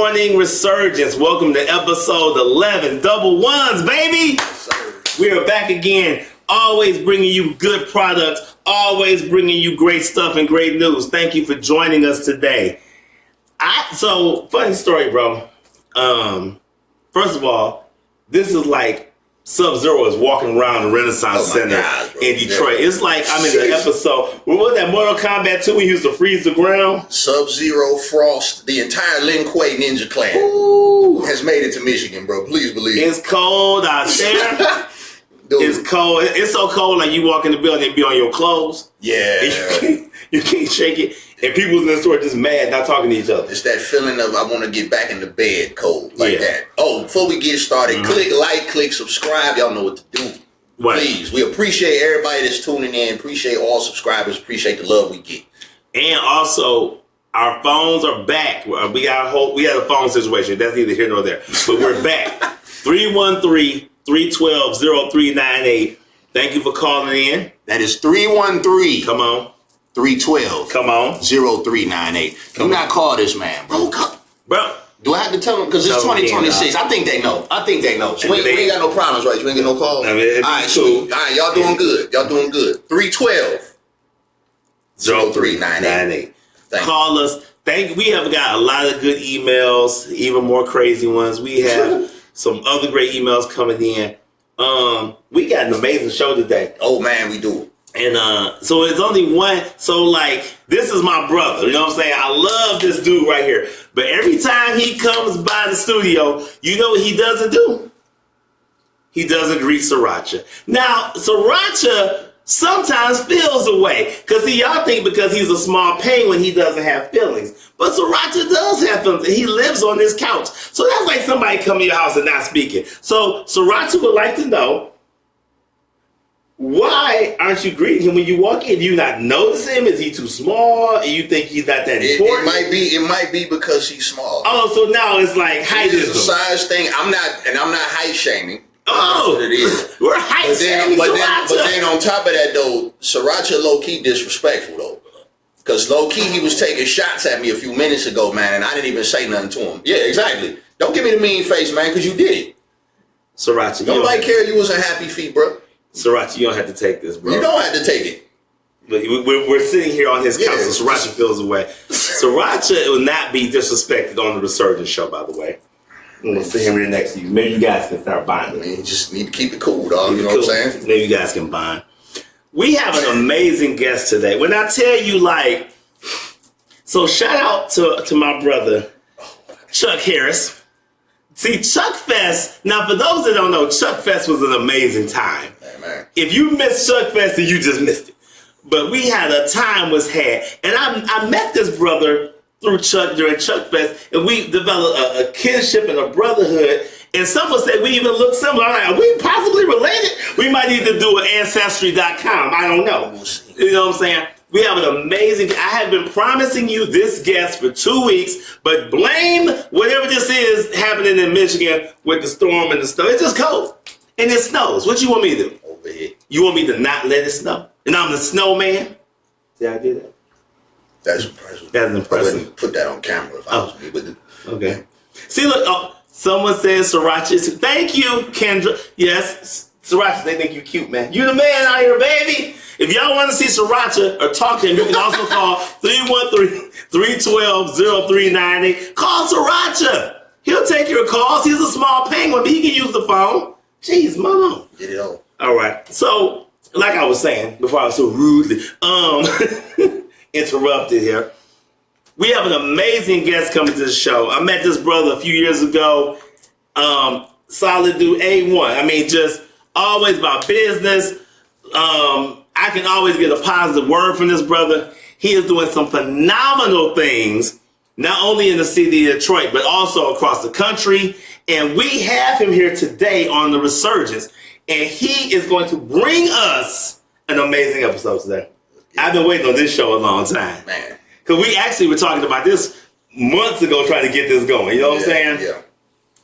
morning resurgence. Welcome to episode 11. Double ones, baby. We are back again. Always bringing you good products. Always bringing you great stuff and great news. Thank you for joining us today. So, funny story, bro. First of all, this is like Sub-Zero is walking around the Renaissance Center in Detroit. Yeah. It's like I'm in the episode. What was that Mortal Kombat 2 when he used to freeze the ground? Sub-Zero, Frost, the entire Lin Kuei Ninja Clan has made it to Michigan, bro. Please believe it. It's cold out there. It's cold. It's so cold like you walk in the building and be on your clothes. Yeah. You can't shake it. And people in the store just mad, not talking to each other. It's that feeling of I want to get back in the bed cold like that. Oh, before we get started, click like, click subscribe. Y'all know what to do. Right. Please. We appreciate everybody that's tuning in. Appreciate all subscribers. Appreciate the love we get. And also, our phones are back. We had a phone situation. That's neither here nor there. But we're back. 313-312-0398. Thank you for calling in. That is 313. Come on. 312. Come on. 0398. Do not call this man, bro. Bro. Do I have to tell them? Because it's 2026. I think they know. So we ain't got no problems, right? You ain't get no calls? I mean, all right, cool. All right, y'all doing good. 312. 0398. Call us. We have got a lot of good emails, even more crazy ones. We have some other great emails coming in. We got an amazing show today. Oh, man, we do. And so it's only one. So, like, this is my brother. You know what I'm saying? I love this dude right here. But every time he comes by the studio, you know what he doesn't do? He doesn't greet Sriracha. Now, Sriracha sometimes feels away. Because, see, y'all think because he's a small penguin, he doesn't have feelings. But Sriracha does have feelings. And he lives on this couch. So that's like somebody coming to your house and not speaking. So Sriracha would like to know, why aren't you greeting him when you walk in? Do you not notice him? Is he too small? And you think he's not that important? It might be because he's small. Oh, so now it's like height is a size thing. I'm not height shaming. Oh, that's what it is. We're height shaming. But then on top of that though, Sriracha low key disrespectful though. Because low key he was taking shots at me a few minutes ago, man, and I didn't even say nothing to him. Yeah, exactly. Don't give me the mean face, man, because you did it. Sriracha, nobody cared you was a happy feet, bro. Sriracha, you don't have to take this, bro. You don't have to take it. But we're sitting here on his couch, so Sriracha feels away. Sriracha will not be disrespected on the Resurgence show, by the way. I'm going to sit him here next to you. Maybe you guys can start bonding. I mean, you just need to keep it cool, dog. You know what I'm saying? Maybe you guys can bond. We have an amazing guest today. When I tell you, like, so shout out to my brother, Chuck Harris. See, Chuck Fest, now for those that don't know, Chuck Fest was an amazing time. Hey, man. If you missed Chuck Fest, then you just missed it. But we had a time was had. And I met this brother through Chuck during Chuck Fest, and we developed a kinship and a brotherhood. And some would say we even look similar. I'm like, are we possibly related? We might need to do an Ancestry.com. I don't know. You know what I'm saying? We have an amazing, I have been promising you this guest for 2 weeks, but blame whatever this is happening in Michigan with the storm and the snow. It's just cold. And it snows. What you want me to do? Over here. You want me to not let it snow? And I'm the snowman? See how I did that? That's impressive. That's impressive. I wouldn't put that on camera if I was me with it. Okay. See, look, someone says Sriracha. Think you, Kendra. Yes, Sriracha, they think you cute, man. You the man out here, baby. If y'all want to see Sriracha or talk to him, you can also call 313-312-0398. Call Sriracha. He'll take your calls. He's a small penguin, but he can use the phone. Jeez, mama. Get it on. All right. So, like I was saying before I was so rudely interrupted here, we have an amazing guest coming to the show. I met this brother a few years ago. Solid dude, A1. I mean, just always about business. I can always get a positive word from this brother. He is doing some phenomenal things, not only in the city of Detroit, but also across the country. And we have him here today on the Resurgence. And he is going to bring us an amazing episode today. I've been waiting on this show a long time. Man. Because we actually were talking about this months ago trying to get this going. You know what I'm saying? Yeah.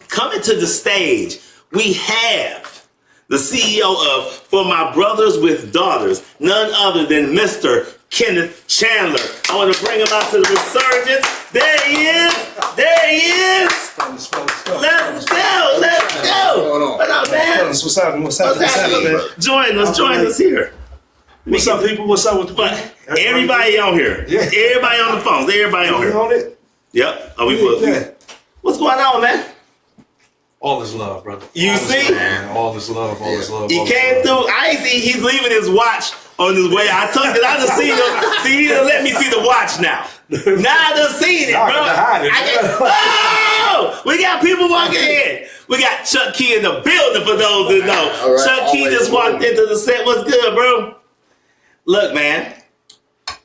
Coming to the stage, we have the CEO of For My Brothers with Daughters, none other than Mr. Kenneth Chandler. I want to bring him out to the Resurgence. There he is. There he is. Let's go. Let's go. What up, man? What's happening, man? Join us here. What's up, people? What's up with the people? Everybody on here. Yeah. Everybody on the phones. Everybody on here. On it? Yep. Yeah. What's going on, man? All is love, brother. You see? All is love. He came through. I see he's leaving his watch on his way. I took it. I just seen him. See, he done let me see the watch now. Now I done seen it, bro. Oh! We got people walking in. We got Chuck Key in the building for those that know. Right, Chuck Key just walked into the set. What's good, bro? Look, man.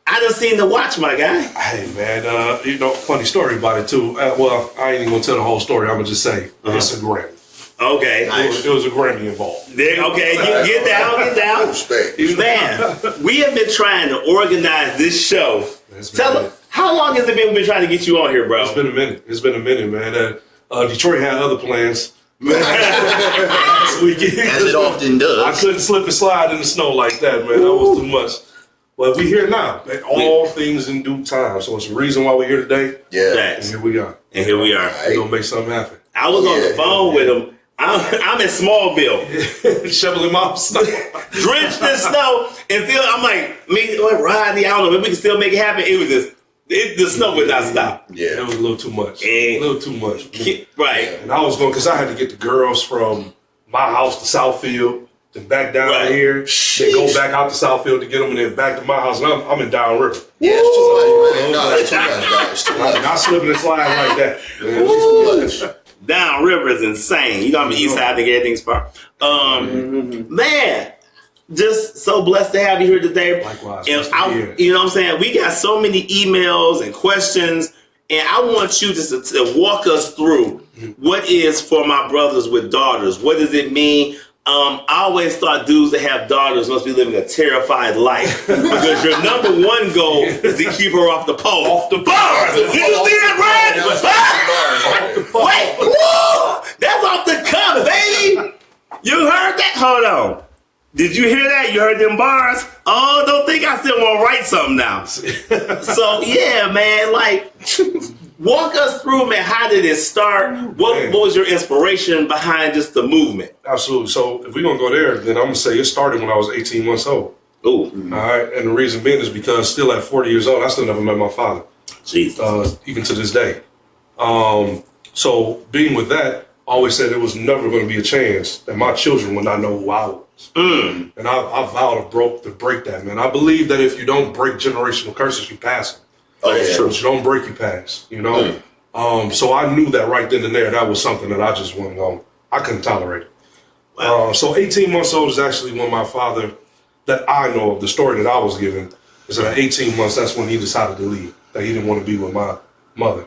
I done seen the watch, my guy. Hey, man. Funny story about it, too. Well, I ain't even going to tell the whole story. I'm going to just say it's a Grammy. Okay. It was a Grammy involved. Okay, get down. Respect. Man, we have been trying to organize this show. Tell them, how long has it been we've been trying to get you on here, bro? It's been a minute, man. Detroit had other plans. Last weekend. As it often does. I couldn't slip and slide in the snow like that, man. That was too much. But we here now. All things in due time. So it's the reason why we're here today. Yeah. And here we are. We're going to make something happen. I was on the phone with him. I'm in Smallville. Shoveling my snow. Drenched in snow. And still, I'm like, Rodney, I don't know, maybe we can still make it happen. It was just, the snow would not stop. Yeah. It was a little too much. Right. And I was going, because I had to get the girls from my house to Southfield, then back down here, then go back out to Southfield to get them, and then back to my house. And I'm in Downriver. Yeah, it's too much, man. No, it's too much. It's too much. Not slipping and sliding like that. It's too much. Downriver is insane. You know, I'm east side, I think everything's far. Man, just so blessed to have you here today. Likewise. And you know what I'm saying? We got so many emails and questions, and I want you just to walk us through what is for my brothers with daughters. What does it mean? I always thought dudes that have daughters must be living a terrified life because your number one goal is to keep her off the pole. Off the bars. Did you see that, Ryan? Wait, whoa! That's off the cuff, baby. You heard that? Hold on. Did you hear that? You heard them bars? Oh, don't think I still want to write something now. So yeah, man, like walk us through, man. How did it start? What was your inspiration behind just the movement? Absolutely. So if we're going to go there, then I'm going to say it started when I was 18 months old. Ooh. All right. And the reason being is because still at 40 years old, I still never met my father. Jesus. Even to this day. So being with that, I always said it was never going to be a chance that my children would not know who I was. And I vowed to break that, man. I believe that if you don't break generational curses, you pass them. That's true. But you don't break, you pass, you know? So I knew that right then and there, that was something that I just wasn't going, I couldn't tolerate it. Wow. So 18 months old is actually when my father, that I know of, the story that I was given, is that at 18 months, that's when he decided to leave, that he didn't want to be with my mother.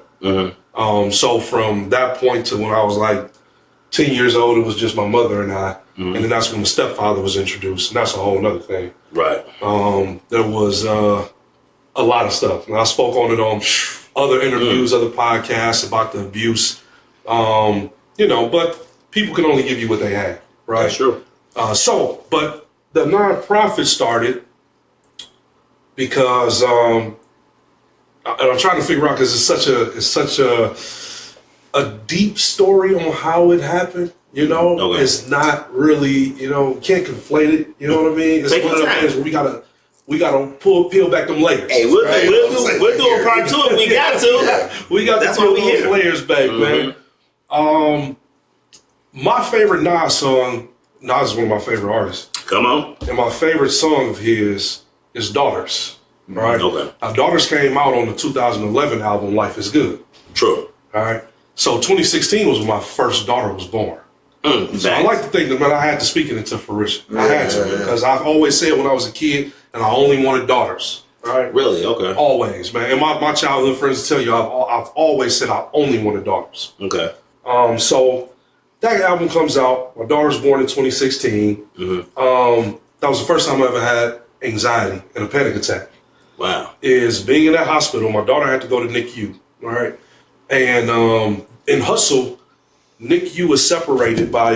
So from that point to when I was like 10 years old, it was just my mother and I. And then that's when my stepfather was introduced. And that's a whole nother thing. Right. There was a lot of stuff. And I spoke on it on other interviews, other podcasts about the abuse. But people can only give you what they have, right? That's true. But the nonprofit started because and I'm trying to figure out because it's such a deep story on how it happened. It's not really, can't conflate it. You know what I mean? It's one of the things where we gotta peel back them layers. Hey, we'll do a part two if we got to. We got to peel those layers back, man. My favorite Nas song, Nas is one of my favorite artists. Come on. And my favorite song of his is Daughters. Right? Okay. Now, Daughters came out on the 2011 album Life is Good. True. All right. So 2016 was when my first daughter was born. So I like to think that, man, I had to speak it into fruition. I had to, because I've always said when I was a kid, and I only wanted daughters. All right. Really? Okay. Always, man. And my childhood friends tell you, I've always said I only wanted daughters. Okay. So that album comes out. My daughter was born in 2016. That was the first time I ever had anxiety and a panic attack. Wow. Is being in that hospital. My daughter had to go to NICU. All right. And in Hustle, NICU was separated by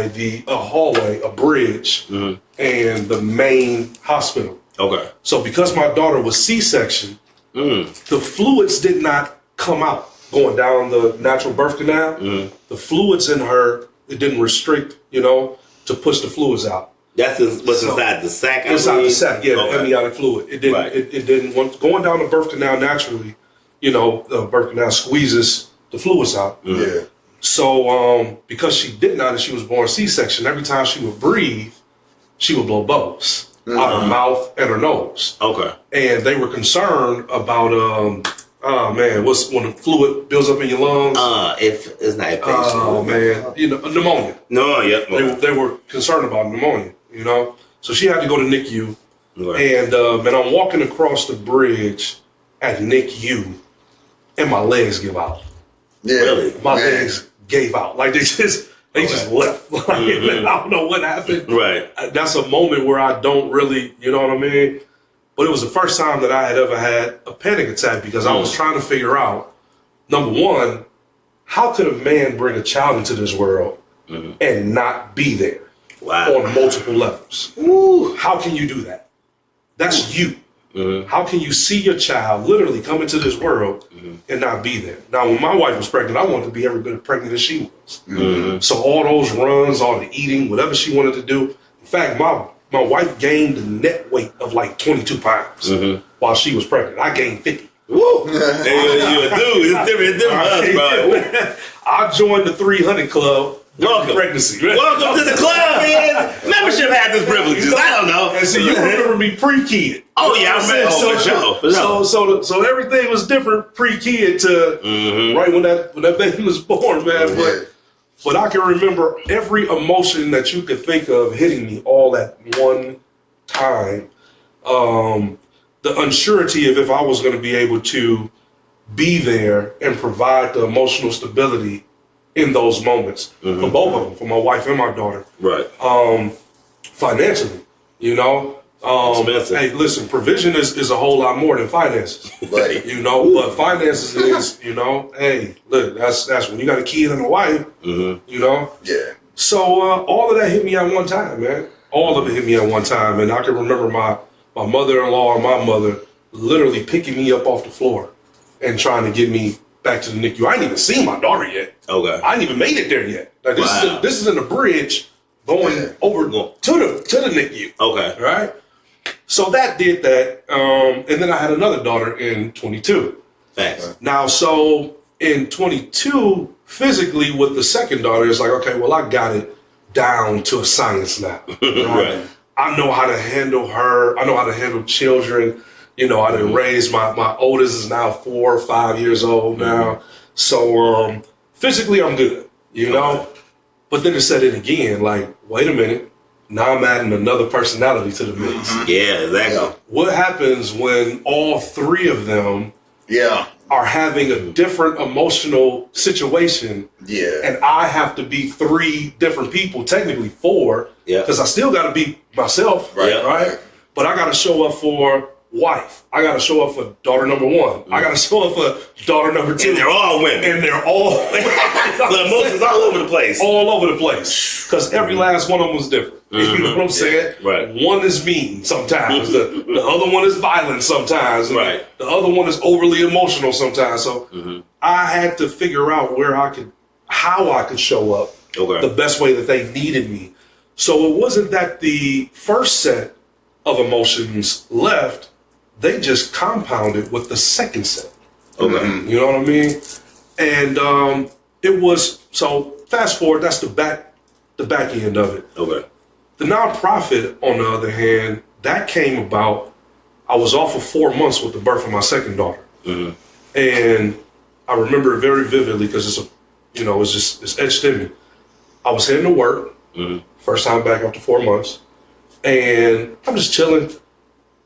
the hallway, a bridge, and the main hospital. Okay. So because my daughter was C-section, the fluids did not come out. going down the natural birth canal, the fluids in her, it didn't restrict, to push the fluids out. That's what's inside the sac. Inside the sac, yeah, the amniotic fluid. It didn't. Right. It didn't want going down the birth canal naturally. The birth canal squeezes the fluids out. Yeah. So because she did not, and she was born C-section, every time she would breathe, she would blow bubbles out her mouth and her nose. Okay. And they were concerned about what's when the fluid builds up in your lungs? If it's not infection. Oh man, pneumonia. No, yeah. They were concerned about pneumonia. So she had to go to NICU, and I'm walking across the bridge at NICU, and my legs give out. Yeah, really, my legs gave out. Like they just left. Like, I don't know what happened. Right. That's a moment where I don't really, you know what I mean? But it was the first time that I had ever had a panic attack because I was trying to figure out, number one, how could a man bring a child into this world and not be there on multiple levels? Ooh. How can you do that? That's you. How can you see your child literally come into this world and not be there? Now, when my wife was pregnant, I wanted to be every bit pregnant as she was. So all those runs, all the eating, whatever she wanted to do. In fact, my wife gained a net weight of like 22 pounds while she was pregnant. I gained 50. Woo! You're a dude. It's different us, bro. I joined the 300 Club. Welcome. Pregnancy. Welcome to the club, man. Membership has its privileges. I don't know. And see, you remember me pre-kid. Oh, yeah, I remember. So everything was different pre-kid to right when that baby was born, man. But I can remember every emotion that you could think of hitting me all at one time. The uncertainty of if I was going to be able to be there and provide the emotional stability in those moments for both of them, for my wife and my daughter. Right. Financially, hey, listen, provision is a whole lot more than finances, buddy. But finances is, hey, look, that's when you got a kid and a wife, Yeah. So all of that hit me at one time, man. All of it hit me at one time, and I can remember my mother-in-law and my mother literally picking me up off the floor and trying to get me back to the NICU. I ain't even seen my daughter yet. Okay. I ain't even made it there yet. Like this is in the bridge going over to the NICU. Okay. Right? So that did that. And then I had another daughter in 22. Thanks. Now, so in 22, physically with the second daughter, it's like, okay, well, I got it down to a science now. Right? I know how to handle her. I know how to handle children. I didn't raise my oldest is now 4 or 5 years old now. So physically I'm good, But then it said it again, like, wait a minute. Now I'm adding another personality to the mix. Yeah, exactly. What happens when all three of them are having a different emotional situation? Yeah. And I have to be 3 different people, technically 4, because I still got to be myself, right? But I got to show up for wife. I got to show up for daughter number 1. I got to show up for daughter number 2. And they're all women. And they're all the emotions all over the place. All over the place. Because every last one of them was different. You know what I'm saying? Right. One is mean sometimes. The other one is violent sometimes. Right. The other one is overly emotional sometimes. So I had to figure out how I could show up the best way that they needed me. So it wasn't that the first set of emotions left. They just compounded with the second set. Okay. You know what I mean? And it was, so fast forward, that's the back end of it. Okay. The nonprofit, on the other hand, that came about, I was off for 4 months with the birth of my second daughter. And I remember it very vividly because it's etched in me. I was heading to work, first time back after 4 months, and I'm just chilling,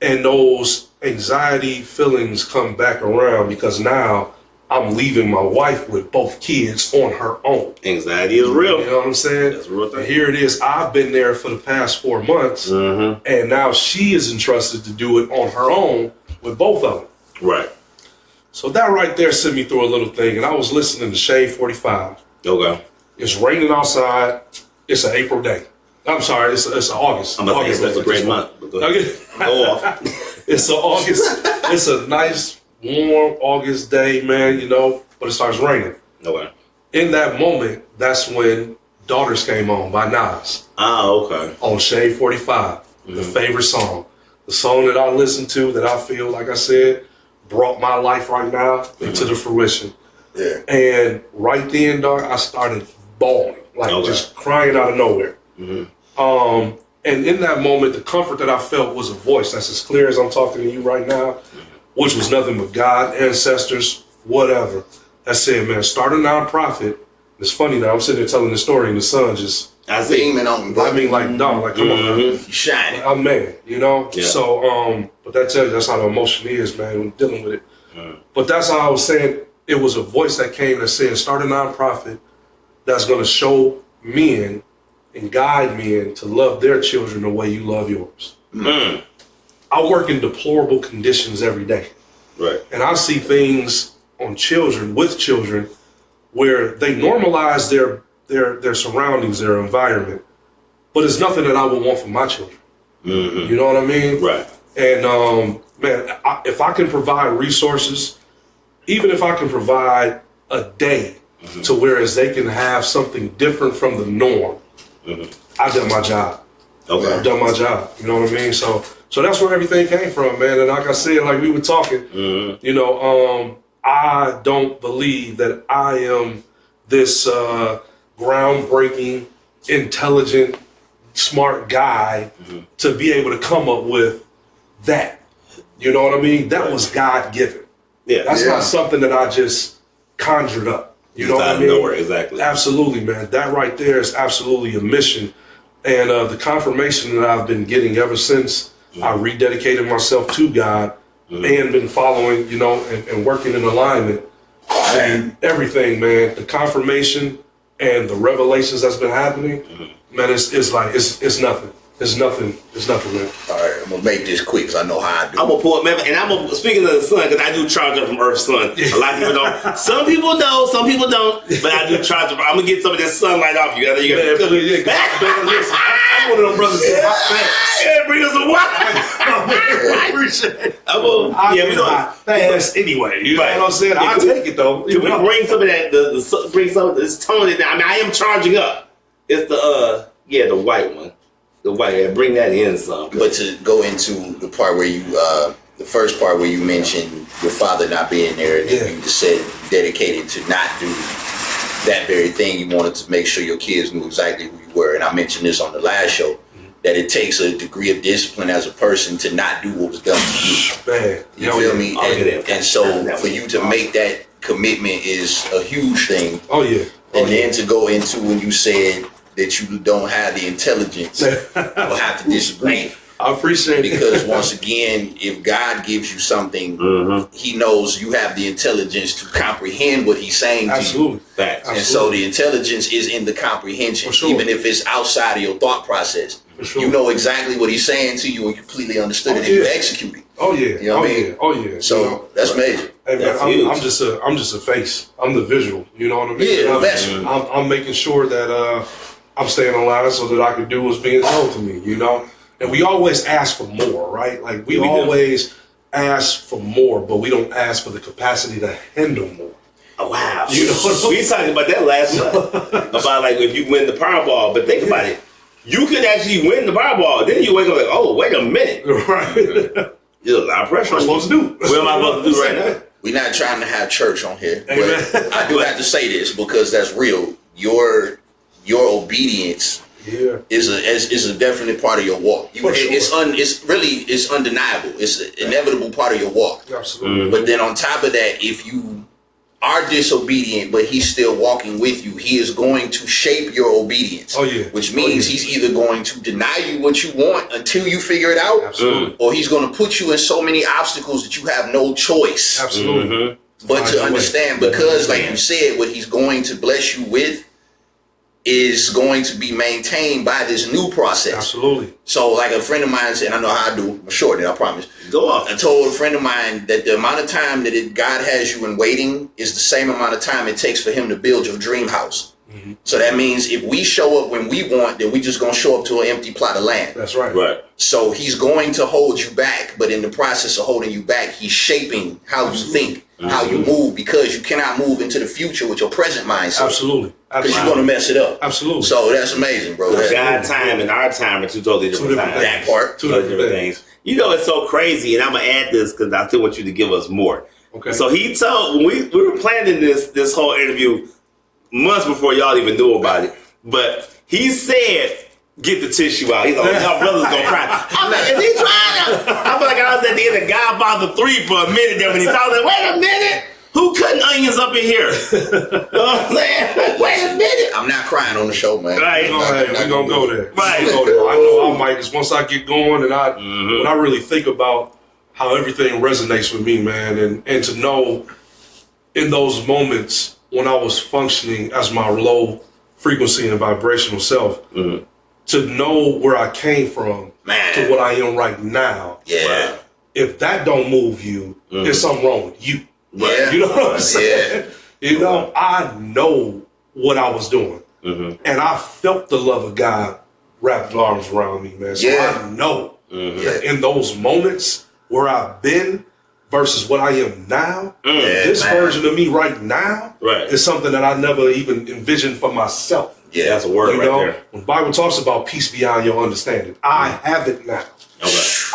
and those anxiety feelings come back around because now I'm leaving my wife with both kids on her own. Anxiety is real. You know what I'm saying? That's a real thing. And here it is. I've been there for the past 4 months, and now she is entrusted to do it on her own with both of them. Right. So that right there sent me through a little thing, and I was listening to Shade 45. Okay. It's raining outside. It's an April day. I'm sorry, it's August. I'm about to say it's a great month. Go off. It's a nice, warm August day, man, but it starts raining. Okay. In that moment, that's when Daughters came on by Nas. Oh, okay. On Shade 45, the favorite song. The song that I listen to that I feel, like I said, brought my life right now into the fruition. Yeah. And right then, dog, I started bawling, like just crying out of nowhere. And in that moment, the comfort that I felt was a voice that's as clear as I'm talking to you right now, which was nothing but God, ancestors, whatever. That said, man, start a nonprofit. It's funny now, I'm sitting there telling the story and the sun just... beaming on me, bro. I mean, like, dog, like, come on, man. Shining. I'm man, you know? Yeah. So, but that tells you that's how the emotion is, man, when dealing with it. But that's how I was saying, it was a voice that came that said, start a nonprofit that's going to show men and guide men to love their children the way you love yours. I work in deplorable conditions every day. Right. And I see things on children, with children, where they normalize their surroundings, their environment, but it's nothing that I would want for my children. You know what I mean? Right. And man, if I can provide resources, even if I can provide a day to whereas they can have something different from the norm, I've done my job. Okay. I've done my job. You know what I mean? So that's where everything came from, man. And like I said, like we were talking, you know, I don't believe that I am this groundbreaking, intelligent, smart guy to be able to come up with that. You know what I mean? That was God given. Yeah. That's not something that I just conjured up. You know what I mean? Nowhere, exactly. Absolutely, man. That right there is absolutely a mission. And the confirmation that I've been getting ever since I rededicated myself to God and been following, you know, and working in alignment and everything, man. The confirmation and the revelations that's been happening, man, it's like, it's nothing. It's nothing. It's nothing, man. All right, I'm gonna make this quick because I know how I do. I'm gonna pull up, man, and I'm gonna, speaking of the sun, because I do charge up from Earth Sun. A lot of people don't. Some people know, some people don't, but I do charge up. I'm gonna get some of that sunlight off you. You Man, listen, I'm one of them brothers that's hot fast. Yeah, bring us a water. I appreciate it. We don't. hot fast anyway. You Right. know what I'm saying? I'll take it though. Can we bring some of that? Bring some of this tone it down. I mean, I am charging up. It's the the white one. The white, bring that in some. But to go into the part where you, the first part where you mentioned your father not being there, and you just said dedicated to not do that very thing. You wanted to make sure your kids knew exactly who you were. And I mentioned this on the last show, that it takes a degree of discipline as a person to not do what was done to you. Man, you feel me? And so for you to make that commitment is a huge thing. Oh yeah. And then to go into when you said that you don't have the intelligence, we'll have to disagree. I appreciate it. Because once again, if God gives you something, he knows you have the intelligence to comprehend what he's saying to you. Facts. And so the intelligence is in the comprehension, even if it's outside of your thought process. You know exactly what he's saying to you and completely understood it and you execute it. Oh yeah. You know what I mean? Oh yeah. So you know, that's major. Hey man, I'm just a face. I'm the visual. You know what I mean? Yeah, I'm making sure that I'm staying alive so that I can do what's being told to me, you know? And we always ask for more, right? Like we always ask for more, but we don't ask for the capacity to handle more. Oh, wow. You know, we talked about that last month. About like if you win the Powerball. But think about it. You could actually win the Powerball. Then you wake up like, oh, wait a minute. Right. There's a lot of pressure. What am I supposed to do? What am I supposed to do right now? We're not trying to have church on here. Amen. But I do have to say this because that's real. Your obedience is a definite part of your walk. It's undeniable. It's an inevitable part of your walk. Absolutely. But then on top of that, if you are disobedient, but he's still walking with you, he is going to shape your obedience. Oh yeah. Which means he's either going to deny you what you want until you figure it out, absolutely, or he's going to put you in so many obstacles that you have no choice. Absolutely. But to understand, because like you said, what he's going to bless you with is going to be maintained by this new process. Absolutely. So like a friend of mine said, I know how I do, I'm shorting it, I promise. Go off. I told a friend of mine that the amount of time that God has you in waiting is the same amount of time it takes for him to build your dream house. Mm-hmm. So that means if we show up when we want, then we just gonna show up to an empty plot of land. That's right. Right. So he's going to hold you back, but in the process of holding you back, he's shaping how you think, how you move, because you cannot move into the future with your present mindset. Absolutely. Because you're gonna mess it up. Absolutely. So that's amazing, bro. God time and our time are two totally different times. That part. Two different things. You know, it's so crazy, and I'm gonna add this because I still want you to give us more. Okay. So he told when we were planning this whole interview months before y'all even knew about it, but he said, "Get the tissue out." He's like, "Y'all brothers gonna cry." I'm like, "Is he trying to?" I feel like I was at the end of Godfather 3 for a minute there when he saw that. Wait a minute. Who cutting onions up in here? You know what I'm saying? Wait a minute. I'm not crying on the show, man. Right. We're gonna go there. Right. I know I might, because once I get going and when I really think about how everything resonates with me, man, and to know in those moments when I was functioning as my low frequency and vibrational self, to know where I came from to what I am right now. Yeah. If that don't move you, there's something wrong with you. Yeah. You know what I'm saying? Yeah. You know, I know what I was doing. And I felt the love of God wrapped arms around me, man. So I know that in those moments where I've been versus what I am now, this version of me right now is something that I never even envisioned for myself. Yeah, that's a word there. When the Bible talks about peace beyond your understanding, I have it now.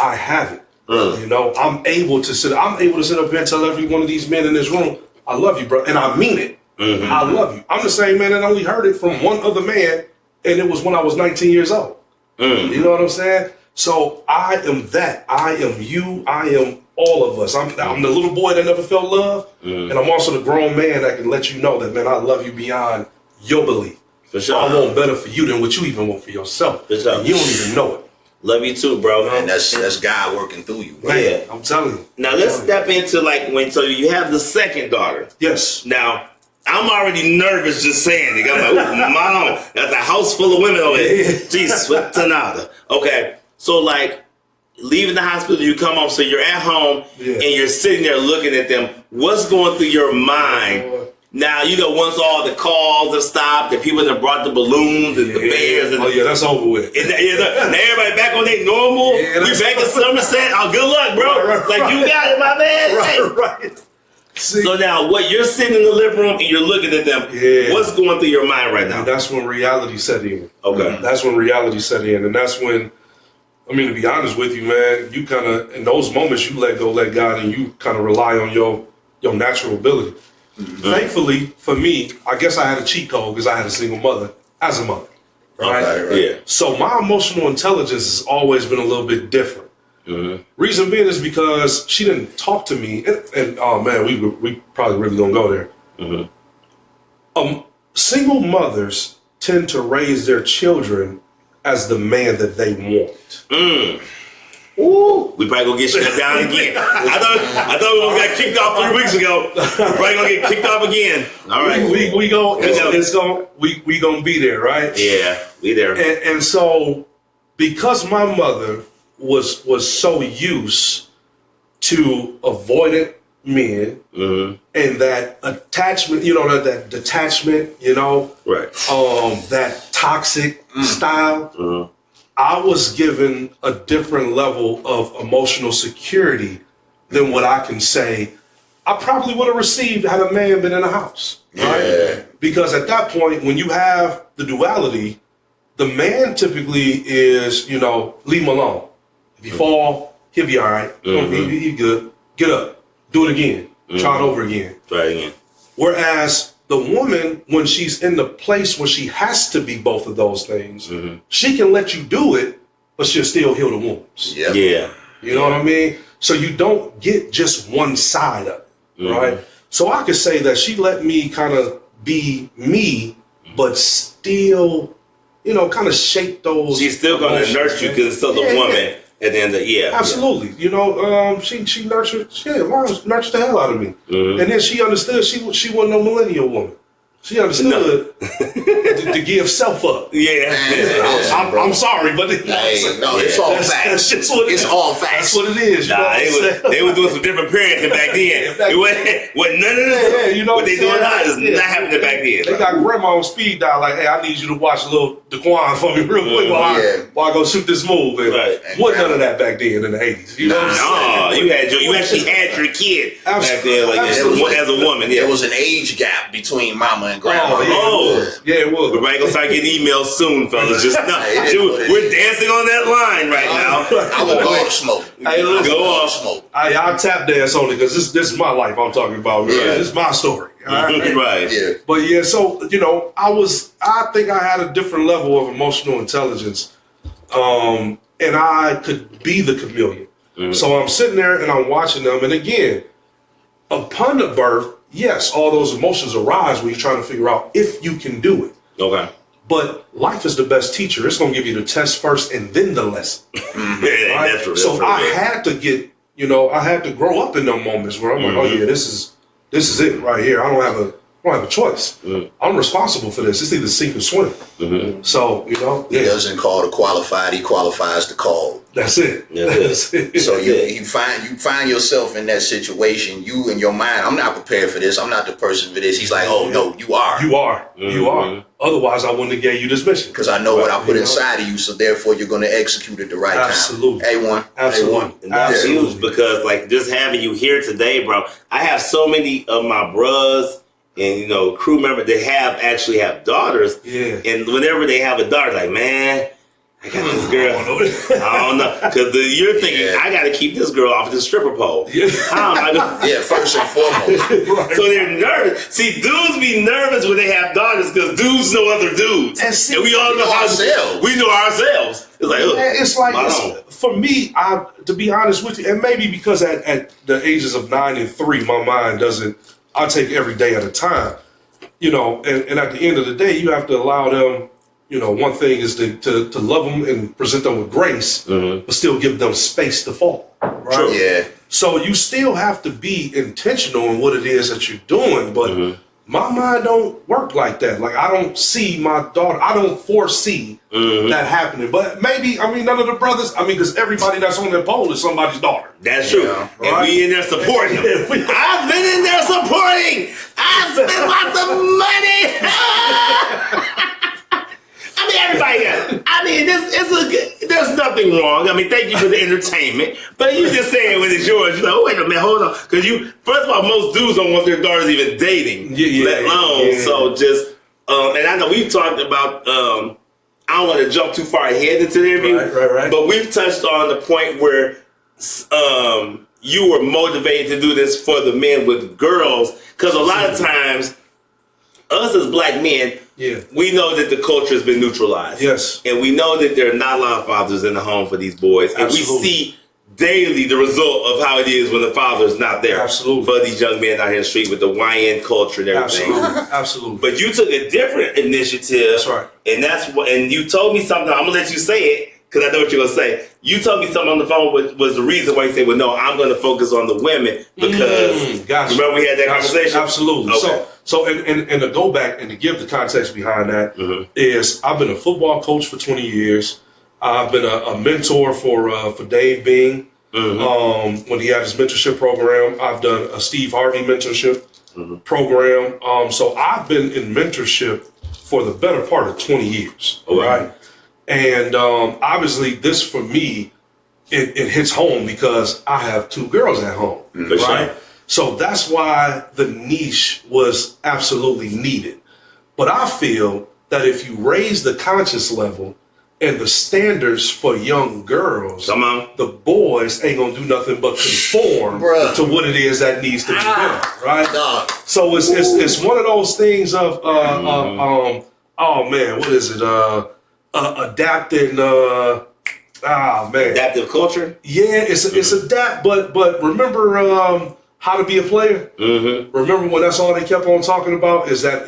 I have it. You know, I'm able to sit up here and tell every one of these men in this room, I love you, bro. And I mean it. I love you. I'm the same man that only heard it from one other man, and it was when I was 19 years old. You know what I'm saying? So I am that. I am you. I am all of us. I'm the little boy that never felt love, and I'm also the grown man that can let you know that, man, I love you beyond your belief. For sure. I want better for you than what you even want for yourself. For sure. And you don't even know it. Love you too, bro. And that's God working through you, bro. Man, I'm telling you. Now let's step into so you have the second daughter. Yes. Now, I'm already nervous just saying it. I'm like, mom, that's a house full of women over here. Jesus, what Tanada. Okay, so like leaving the hospital, you come home, so you're at home and you're sitting there looking at them. What's going through your mind? Now, you know, once all the calls have stopped, the people that brought the balloons and the bears. And that's over with. Now everybody back on their normal. We back in Somerset. Oh, good luck, bro. Like, you got it, my man. Right. See, so now, what you're sitting in the living room and you're looking at them, what's going through your mind right now? And that's when reality set in. Okay. That's when reality set in. And that's when, I mean, to be honest with you, man, you kind of, in those moments, you let God, and you kind of rely on your natural ability. Thankfully, for me, I guess I had a cheat code because I had a single mother as a mother. Right? Okay, Yeah. So my emotional intelligence has always been a little bit different. Reason being is because she didn't talk to me, and oh man, we probably really gonna go there. Single mothers tend to raise their children as the man that they want. Ooh, we probably gonna get shut down again. I thought we got kicked off 3 weeks ago. We're probably gonna get kicked off again. All right, we gonna be there, right? Yeah, we there. And so, because my mother was so used to avoidant men and that attachment, you know, that detachment, you know, right? That toxic style. I was given a different level of emotional security than what I can say I probably would have received had a man been in the house. Right? Yeah. Because at that point, when you have the duality, the man typically is, you know, leave him alone. If you fall, he'll be all right. He's good. Get up. Do it again. Try it over again. Try it again. Whereas the woman, when she's in the place where she has to be both of those things, she can let you do it, but she'll still heal the wounds. Yep. Yeah. You know what I mean? So you don't get just one side of it, right? So I could say that she let me kind of be me, but still, you know, kind of shape those. She's still going to nurse you because it's still the woman at the end of Absolutely. You know, she nurtured, nurtured the hell out of me. And then she understood she wasn't no millennial woman. She understood to give self up. Yeah. I'm sorry, but it's all facts. That's just what it's all facts. That's what it is. They were doing some different parenting back then. It wasn't none of this. You know what they doing now is not happening back then. They got grandma on speed dial. Like, hey, I need you to watch a little Daquan for me real quick while I go shoot this move. And wasn't none of that back then in the 80s. You know what I'm saying? You actually had your kid back then, like as a woman. There was an age gap between mama and grandma. It was. We're gonna start getting emails soon, fellas. Just we're dancing on that line right now. I will go off smoke. Hey, listen, go off smoke. I'll tap dance on it because this is my life I'm talking about. Right? This is my story. All right? Right. Yeah. But yeah, so I think I had a different level of emotional intelligence, and I could be the chameleon. So I'm sitting there and I'm watching them, and again, upon the birth, yes, all those emotions arise when you're trying to figure out if you can do it. Okay. But life is the best teacher. It's going to give you the test first and then the lesson. Right? That's so I had to get, I had to grow up in those moments where I'm like, oh yeah, this is it right here. I don't have a choice. I'm responsible for this. It's either sink or swim. So, He doesn't call the qualified, he qualifies the called. That's it. That's it. So you find yourself in that situation, you in your mind, I'm not prepared for this, I'm not the person for this. He's like, oh no, you are. You are. You are. Otherwise I wouldn't have gave you this mission. Because I know what I put inside of you, so therefore you're going to execute it the right time. A1. Absolutely. And that's huge because like just having you here today, bro, I have so many of my bros and crew members that actually have daughters. Yeah. And whenever they have a daughter, like, man, I got this girl. I don't know. Because you're thinking, I got to keep this girl off the stripper pole. How am I gonna... first and foremost. Right. So they're nervous. See, dudes be nervous when they have daughters because dudes know other dudes. And we all know ourselves. We know ourselves. It's like, for me, to be honest with you, and maybe because at the ages of 9 and 3, my mind doesn't, I take every day at a time. And at the end of the day, you have to allow them. One thing is to love them and present them with grace, but still give them space to fall. Right? True. Yeah. So you still have to be intentional in what it is that you're doing, but my mind don't work like that. Like I don't see my daughter. I don't foresee that happening. But maybe, none of the brothers. Because everybody that's on that pole is somebody's daughter. That's true. Right? And we in there supporting them. I've been in there supporting. I spent lots of money. Everybody got it. There's nothing wrong. Thank you for the entertainment. But you just saying when it's yours, you're like, oh, wait a minute, hold on. Because first of all, most dudes don't want their daughters even dating, let alone. So just, and I know we've talked about, I don't want to jump too far ahead into the interview. Right. But we've touched on the point where you were motivated to do this for the men with girls. Because a lot of times, us as black men, we know that the culture has been neutralized. Yes. And we know that there are not a lot of fathers in the home for these boys. And we see daily the result of how it is when the father is not there. Absolutely. For these young men out here in the street with the YN culture and everything. Absolutely. But you took a different initiative. That's right. And you told me something. I'm going to let you say it because I know what you're going to say. You told me something on the phone was the reason why you said, well, no, I'm going to focus on the women because remember we had that conversation? Absolutely. Okay. So and to go back and to give the context behind that is I've been a football coach for 20 years. I've been a mentor for Dave Bing when he had his mentorship program. I've done a Steve Harvey mentorship program. So I've been in mentorship for the better part of 20 years. Right. And obviously this for me, it hits home because I have 2 girls at home. Right. Sure. So that's why the niche was absolutely needed. But I feel that if you raise the conscious level and the standards for young girls, the boys ain't gonna do nothing but conform to what it is that needs to be done, right? So it's one of those things of oh man, what is it? Adapting adaptive culture? Yeah, it's adapt, but remember How to Be a Player? Remember when that's all they kept on talking about is that,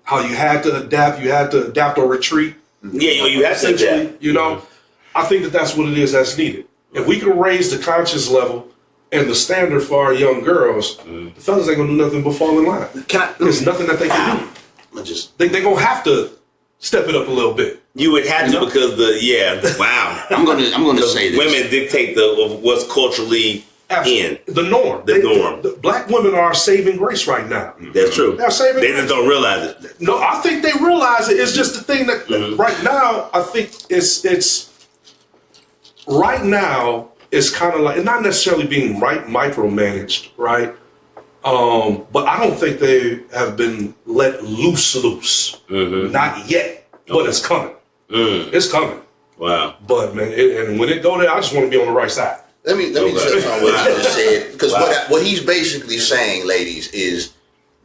how you had to adapt or retreat? Yeah, you have to adapt. I think that's what it is that's needed. If we can raise the conscious level and the standard for our young girls, the fellas ain't gonna do nothing but fall in line. There's nothing that they can do. They gonna have to step it up a little bit. You would have to because wow. I'm gonna say this. Women dictate what's culturally in the norm. The norm. The black women are saving grace right now. That's true. They're saving They grace. just don't realize it. No, I think they realize it. It's just the thing that right now, I think it's right now it's kind of like, it's not necessarily being micromanaged, right? But I don't think they have been let loose. Not yet, but it's coming. It's coming. Wow. But man, and when it go there, I just want to be on the right side. Let me touch on what he just said, because what he's basically saying, ladies, is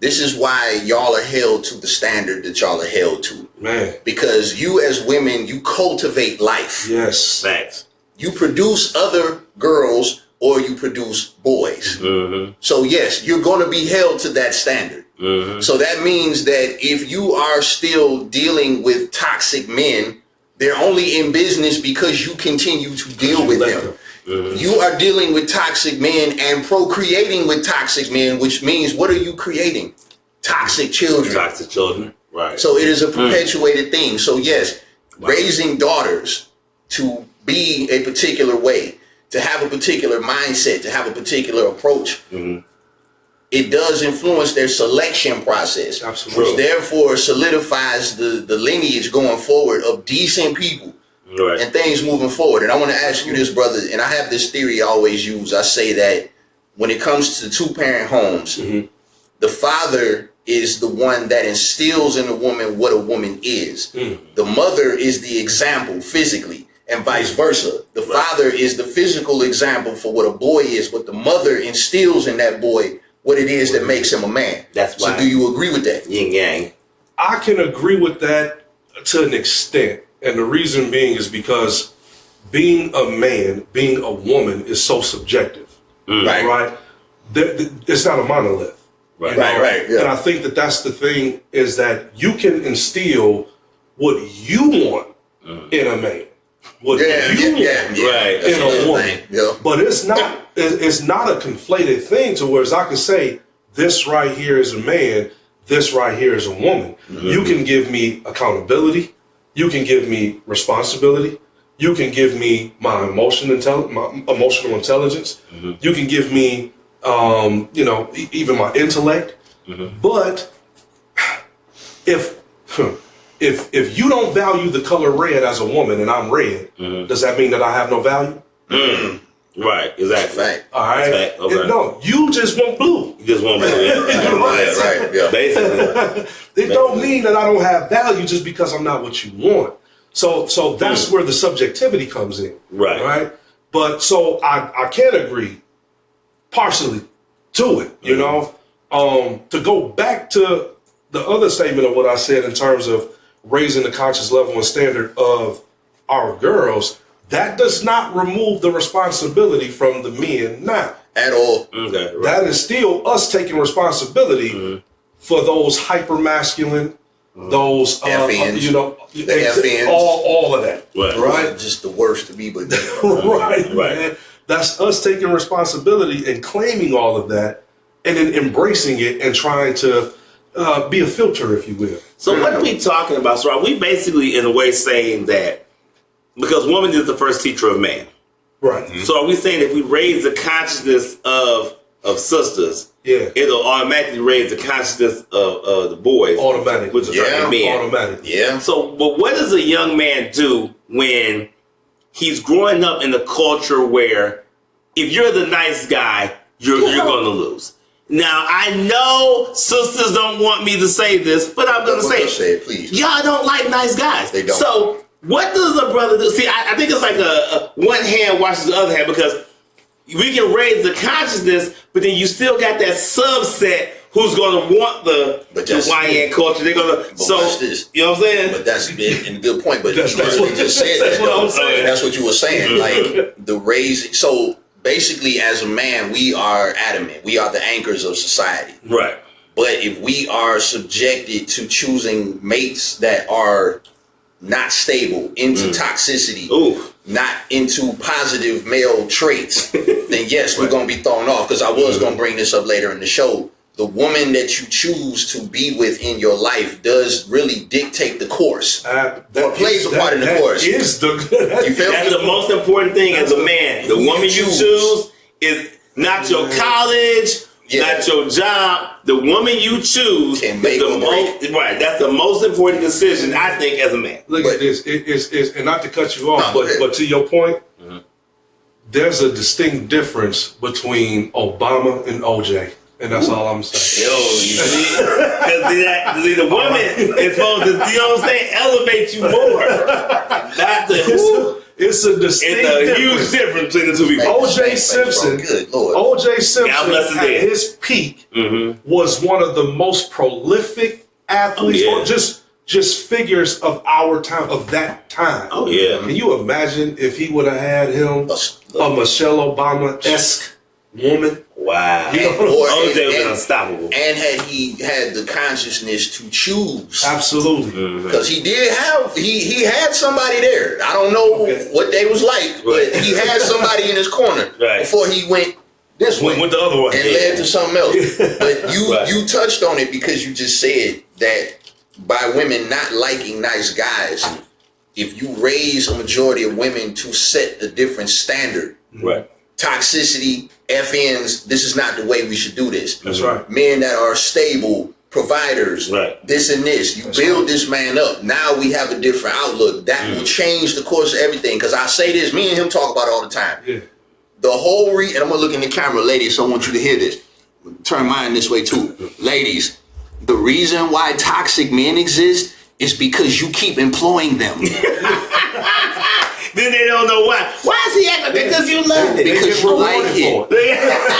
this is why y'all are held to the standard that y'all are held to. Man. Because you as women, you cultivate life. Yes. Thanks. You produce other girls or you produce boys. So yes, you're going to be held to that standard. So that means that if you are still dealing with toxic men, they're only in business because you continue to deal with them. You are dealing with toxic men and procreating with toxic men, which means what are you creating? Toxic children. Toxic children. Right. So it is a perpetuated thing. So yes, raising daughters to be a particular way, to have a particular mindset, to have a particular approach, it does influence their selection process. Absolutely. Which therefore solidifies the lineage going forward of decent people. Right. And things moving forward. And I want to ask you this, brother, and I have this theory I always use. I say that when it comes to two-parent homes, the father is the one that instills in a woman what a woman is. The mother is the example physically, and vice versa. The father is the physical example for what a boy is, but the mother instills in that boy what it is that makes him a man. That's why. So do you agree with that? Yin yang. I can agree with that to an extent. And the reason being is because being a man, being a woman is so subjective, right? It's not a monolith. Right. Right. Yeah. And I think that that's the thing, is that you can instill what you want in a man, what you want in a woman. Yeah. But it's not a conflated thing to where I can say this right here is a man, this right here is a woman. You can give me accountability. You can give me responsibility. You can give me my emotional intelligence. You can give me, even my intellect. But if you don't value the color red as a woman and I'm red, does that mean that I have no value? Right. Exactly. Fact. All right. Fact. Okay. No, you just want blue. You just want to Right. Yeah. Basically. It don't mean that I don't have value just because I'm not what you want. So that's where the subjectivity comes in. Right. But so I can agree partially to it, you know. To go back to the other statement of what I said in terms of raising the conscious level and standard of our girls, that does not remove the responsibility from the men now. At all. Okay. Right. That is still us taking responsibility for those hyper masculine, those FNs. the FNs. all of that. Right. Just the worst to be, but right. Man. That's us taking responsibility and claiming all of that, and then embracing it and trying to be a filter, if you will. So what are we talking about? So are we basically in a way saying that because woman is the first teacher of man? Right. So are we saying if we raise the consciousness of sisters, it'll automatically raise the consciousness of the boys? Automatic. Which is men. Automatic. Yeah. So, but what does a young man do when he's growing up in a culture where if you're the nice guy, you're going to lose? Now, I know sisters don't want me to say this, but I'm going to say it, please. Y'all don't like nice guys. They don't. So what does a brother do? See, I think it's like a one hand washes the other hand, because we can raise the consciousness, but then you still got that subset who's going to want the YN culture. They're going to. So this. You know what I'm saying? But that's a good point. But that's you just said that's what I'm saying. That's what you were saying. Like the raising. So basically, as a man, we are adamant. We are the anchors of society. Right. But if we are subjected to choosing mates that are not stable, into toxicity, not into positive male traits, then yes, we're going to be thrown off. Because I was going to bring this up later in the show. The woman that you choose to be with in your life does really dictate the course. Or plays a part in the course. You feel That's the most important thing as a man. The woman you choose is not your college, not your job. The woman you choose is the most right. That's the most important decision, I think, as a man. Look at this. It's and not to cut you off, but to your point, there's a distinct difference between Obama and OJ. And that's all I'm saying. Yo, you see? Because the woman is supposed to, you know what I'm saying, elevate you more. It's a distinct huge difference between the two people. OJ Simpson, OJ Simpson at his peak was one of the most prolific athletes, or just figures of our time, of that time. Oh yeah. Can you imagine if he would have had him a Michelle Obama-esque woman? Wow. OJ was unstoppable. And had he had the consciousness to choose. Absolutely. Because he did have, he had somebody there. I don't know what they was like, but he had somebody in his corner before he went this way. With the other one. And led to something else. But you touched on it because you just said that by women not liking nice guys, if you raise a majority of women to set a different standard, toxicity, FNs, this is not the way we should do this. That's right. Men that are stable, providers, this and this. You build this man up. Now we have a different outlook. That will change the course of everything. Because I say this, me and him talk about it all the time. Yeah. The whole and I'm going to look in the camera, ladies, so I want you to hear this. Turn mine this way too. Ladies, the reason why toxic men exist is because you keep employing them. Then they don't know why. Why is he acting? Because you love it. Because you like it.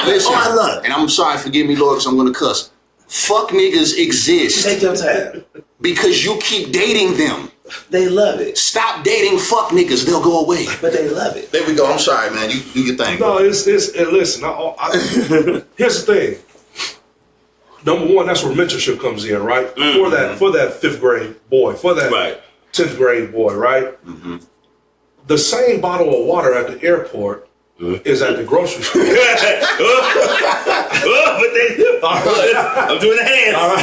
Listen, I love it. And I'm sorry, forgive me, Lord, because I'm going to cuss. Fuck niggas exist. Take your time. Because you keep dating them. They love it. Stop dating fuck niggas. They'll go away. But they love it. There we go. I'm sorry, man. You do your thing. No, listen, here's the thing. Number one, that's where mentorship comes in, right? For that 5th grade boy, for that 10th grade boy, right? The same bottle of water at the airport is at the grocery store. I'm doing the hands. All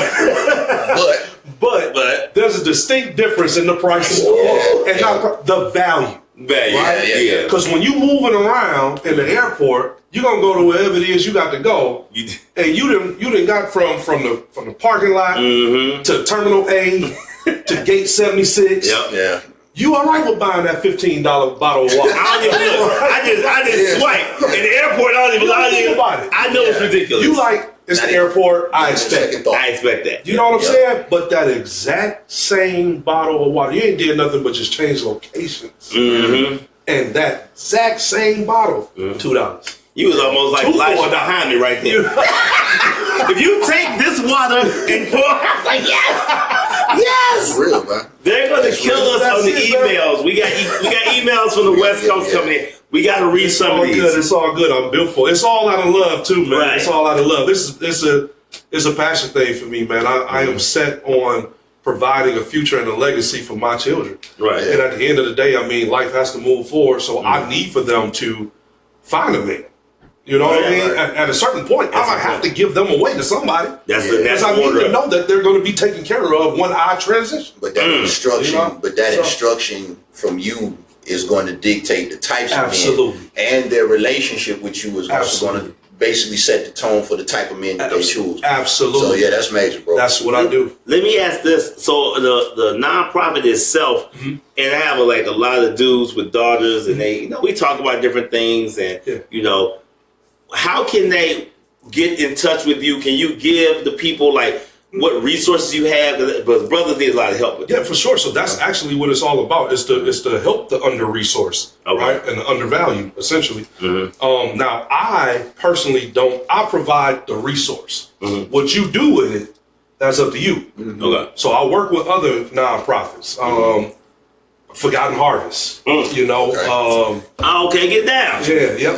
right. But there's a distinct difference in the price and not the value. Right? Because when you moving around in the airport, you're gonna go to wherever it is you got to go, and you didn't got from the parking lot to Terminal A to Gate 76. You all right with buying that $15 bottle of water? I don't even look. I just swipe in the airport. I know it's ridiculous. You like it's the airport. I expect that. You know what I'm saying? But that exact same bottle of water, you ain't did nothing but just change locations. And that exact same bottle, $2. You was almost like Elijah behind me right there. If you take this water and pour, I was like, yes. That's real, man. They're gonna kill us on the emails. We got emails from the West Coast coming in. We got to read some of these. It's all good. I'm built for it. It's all out of love too, man. It's all out of love. It's a passion thing for me, man. I am set on providing a future and a legacy for my children. Right. And at the end of the day, I mean, life has to move forward. So I need for them to find a man. You know what I mean? Right. At a certain point, I might have to give them away to somebody. Because I need to know that they're going to be taken care of when I transition. But that instruction from you is going to dictate the types of men, and their relationship with you is also going to basically set the tone for the type of men that they choose. Absolutely. So yeah, that's major, bro. That's what I do. Let me ask this: so the nonprofit itself, and I have a lot of dudes with daughters, and they, we talk about different things, and how can they get in touch with you? Can you give the people what resources you have? Because brothers need a lot of help with that. Yeah, for sure. So that's actually what it's all about. Is to help the under-resourced, right, and the undervalued, essentially. Now, I personally don't. I provide the resource. What you do with it, that's up to you. Okay. So I work with other nonprofits. Forgotten Harvest, get down.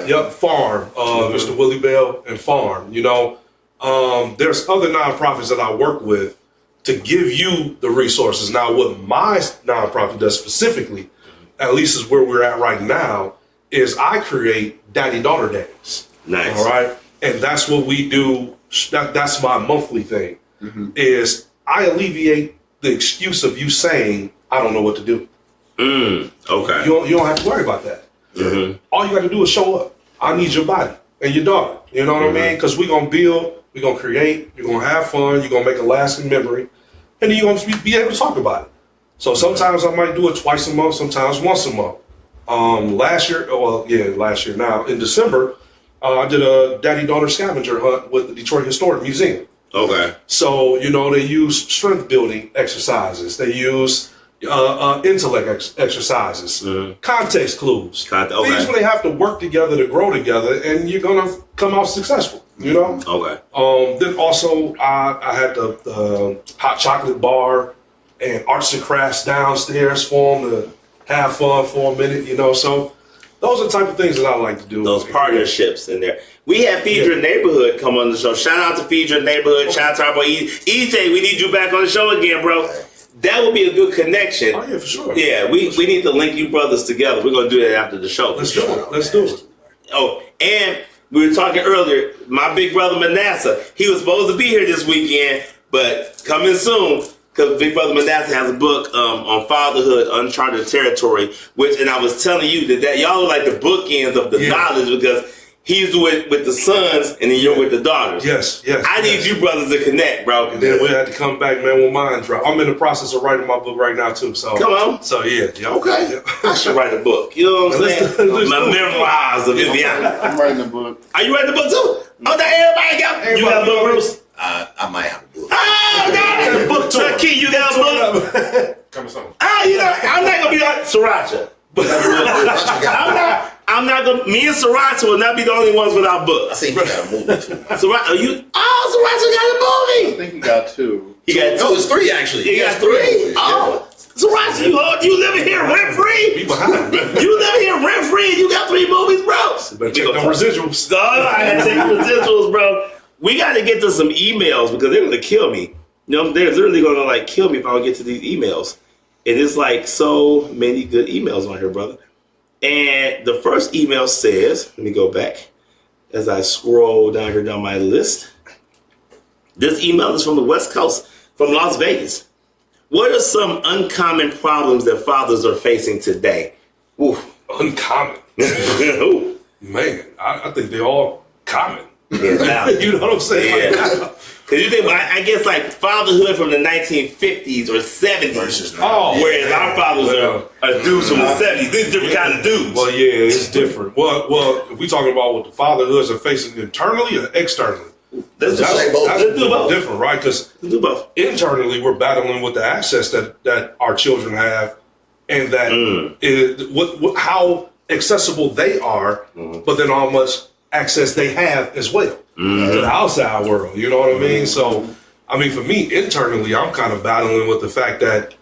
Yeah, Farm, Mr. Willie Bell and Farm, there's other nonprofits that I work with to give you the resources. Now, what my nonprofit does specifically, at least is where we're at right now, is I create daddy-daughter days. Nice. All right? And that's what we do. That's my monthly thing, is I alleviate the excuse of you saying, I don't know what to do. Okay. You don't have to worry about that. All you got to do is show up. I need your body and your daughter. You know what I mean? Because we're going to build, we're going to create, you're going to have fun, you're going to make a lasting memory, and then you're going to be able to talk about it. So sometimes I might do it twice a month, sometimes once a month. Last year now, in December, I did a daddy-daughter scavenger hunt with the Detroit Historic Museum. Okay. So, they use strength building exercises. They use intellect exercises, context clues. Things where they have to work together to grow together, and you're going to come out successful, Okay. Then also, I had the hot chocolate bar and arts and crafts downstairs for them to have fun for a minute, So those are the type of things that I like to do. Those partnerships in there. We have Feed Your Neighborhood come on the show. Shout out to Feed Your Neighborhood. Shout out to our boy EJ. We need you back on the show again, bro. That would be a good connection. Oh, yeah, for sure. Yeah, we need to link you brothers together. We're going to do that after the show. Let's do it. Oh, and we were talking earlier, my big brother Manasseh, he was supposed to be here this weekend, but coming soon, because Big Brother Manasseh has a book on fatherhood, uncharted territory, and I was telling you that y'all are like the bookends of the knowledge, because he's with the sons and then you're with the daughters. Yes. I need you brothers to connect, bro. And then we had to come back, man, when mine drop. I'm in the process of writing my book right now, too. So come on. So, yeah. Okay. Yeah. I should write a book. You know what I'm saying? My memoirs of Indiana. I'm writing a book. Are you writing the book, too? Oh, everybody got. You got a book, Bruce? I might have a book. Oh, God. The book tour. Key, you got a book? Coming soon. I'm not going to be like Sriracha. I'm not gonna. Me and Sriracha will not be the only ones without books. I think he got a movie too. Sriracha got a movie. I think he got two. He got two. No, it's three actually. He got three. Oh, Sriracha, you living here rent free? Be behind. You living here rent free? You got 3 movies, bro. Better check them residuals. I gotta check the residuals, bro. We gotta get to some emails because they're gonna kill me. They're literally gonna kill me if I don't get to these emails. And it's so many good emails on here, brother. And the first email says, let me go back as I scroll down here down my list. This email is from the West Coast, from Las Vegas. What are some uncommon problems that fathers are facing today? Ooh. Uncommon. Ooh. Man, I think they're all common. Yeah, you know what I'm saying? Yeah. Because you think, I guess, fatherhood from the 1950s or 70s. Versus now. Whereas our fathers are dudes from the 70s. These different kind of dudes. Well, yeah, it's different. Well, if we're talking about what the fatherhoods are facing internally or externally, Let's say both. Let's do both. Different, right? Because internally, we're battling with the access that our children have, and that how accessible they are, but then how much access they have as well to the outside world. You know what I mean? So, for me, internally, I'm kind of battling with the fact that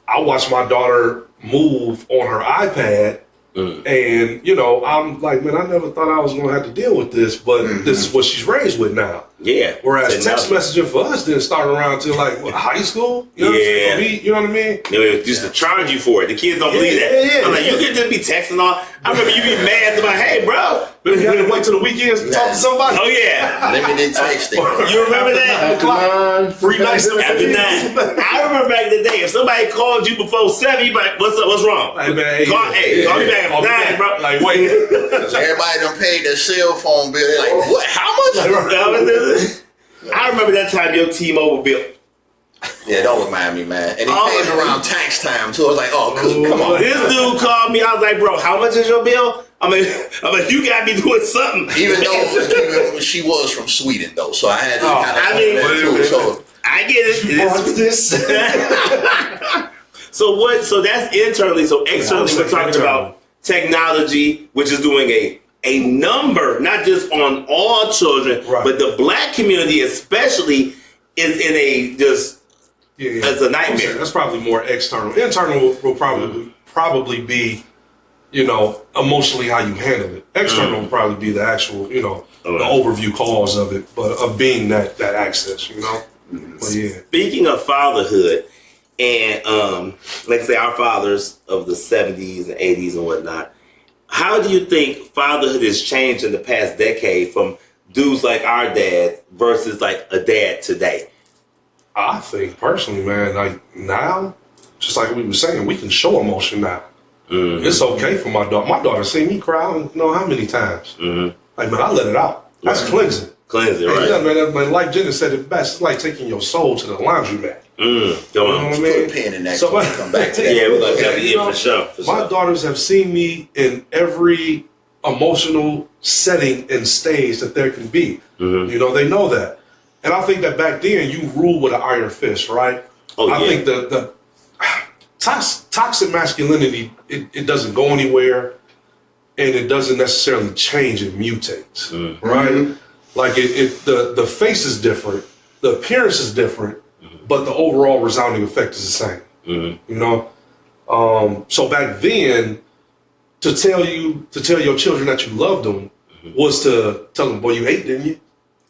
I watch my daughter move on her iPad, and I'm like, man, I never thought I was going to have to deal with this, but this is what she's raised with now. Yeah. Whereas text messaging for us didn't start around till high school. You know what I'm saying? For me, you know what I mean? They used to charge you for it. The kids don't believe that. I'm like, you can just be texting all. I remember you be mad about, hey, bro. But you had to wait till the weekends to talk to somebody. Oh, yeah. Limited texting. You remember that? Free nights after 9. I remember back in the day, if somebody called you before 7, you be like, what's up? What's wrong? Hey, man, call me back after 9, bro. Like, wait. Everybody done paid their cell phone bill. They're like, what? How much? I remember that time your T-Mobile bill. Yeah, don't remind me, man. And it came around tax time, too. I was like, come on. This dude called me. I was like, bro, how much is your bill? I'm like, you got me doing something. Even though she was from Sweden, though, so I had to so I get it. What's this? So that's internally. So externally, we're talking about technology, which is doing a number, not just on all children, but the Black community especially is in a it's a nightmare. That's probably more external. Internal will probably be, emotionally how you handle it. External will probably be the actual, the overview cause of it, but of being that access, But yeah. Speaking of fatherhood, and let's say our fathers of the 70s and 80s and whatnot, how do you think fatherhood has changed in the past decade from dudes like our dad versus like a dad today? I think personally, man, like now, just like we were saying, we can show emotion now. Mm-hmm. It's okay for my daughter. My daughter seen me cry, I don't know how many times. Mm-hmm. Like, man, I let it out. That's cleansing. Cleansing, right? Yeah, man, like Jenna said it best. It's like taking your soul to the laundromat. You know what I mean? Put a pin in that. So come back to that. Yeah, we're gonna jump in for sure. My daughters have seen me in every emotional setting and stage that there can be. Mm-hmm. You know, they know that. And I think that back then you ruled with an iron fist, right? Oh, I think the toxic masculinity, it doesn't go anywhere, and it doesn't necessarily change, it mutates, right? Mm-hmm. Like the face is different, the appearance is different, but the overall resounding effect is the same. Mm-hmm. You know, so back then, to tell your children that you loved them was to tell them, "Boy, you ate, didn't you?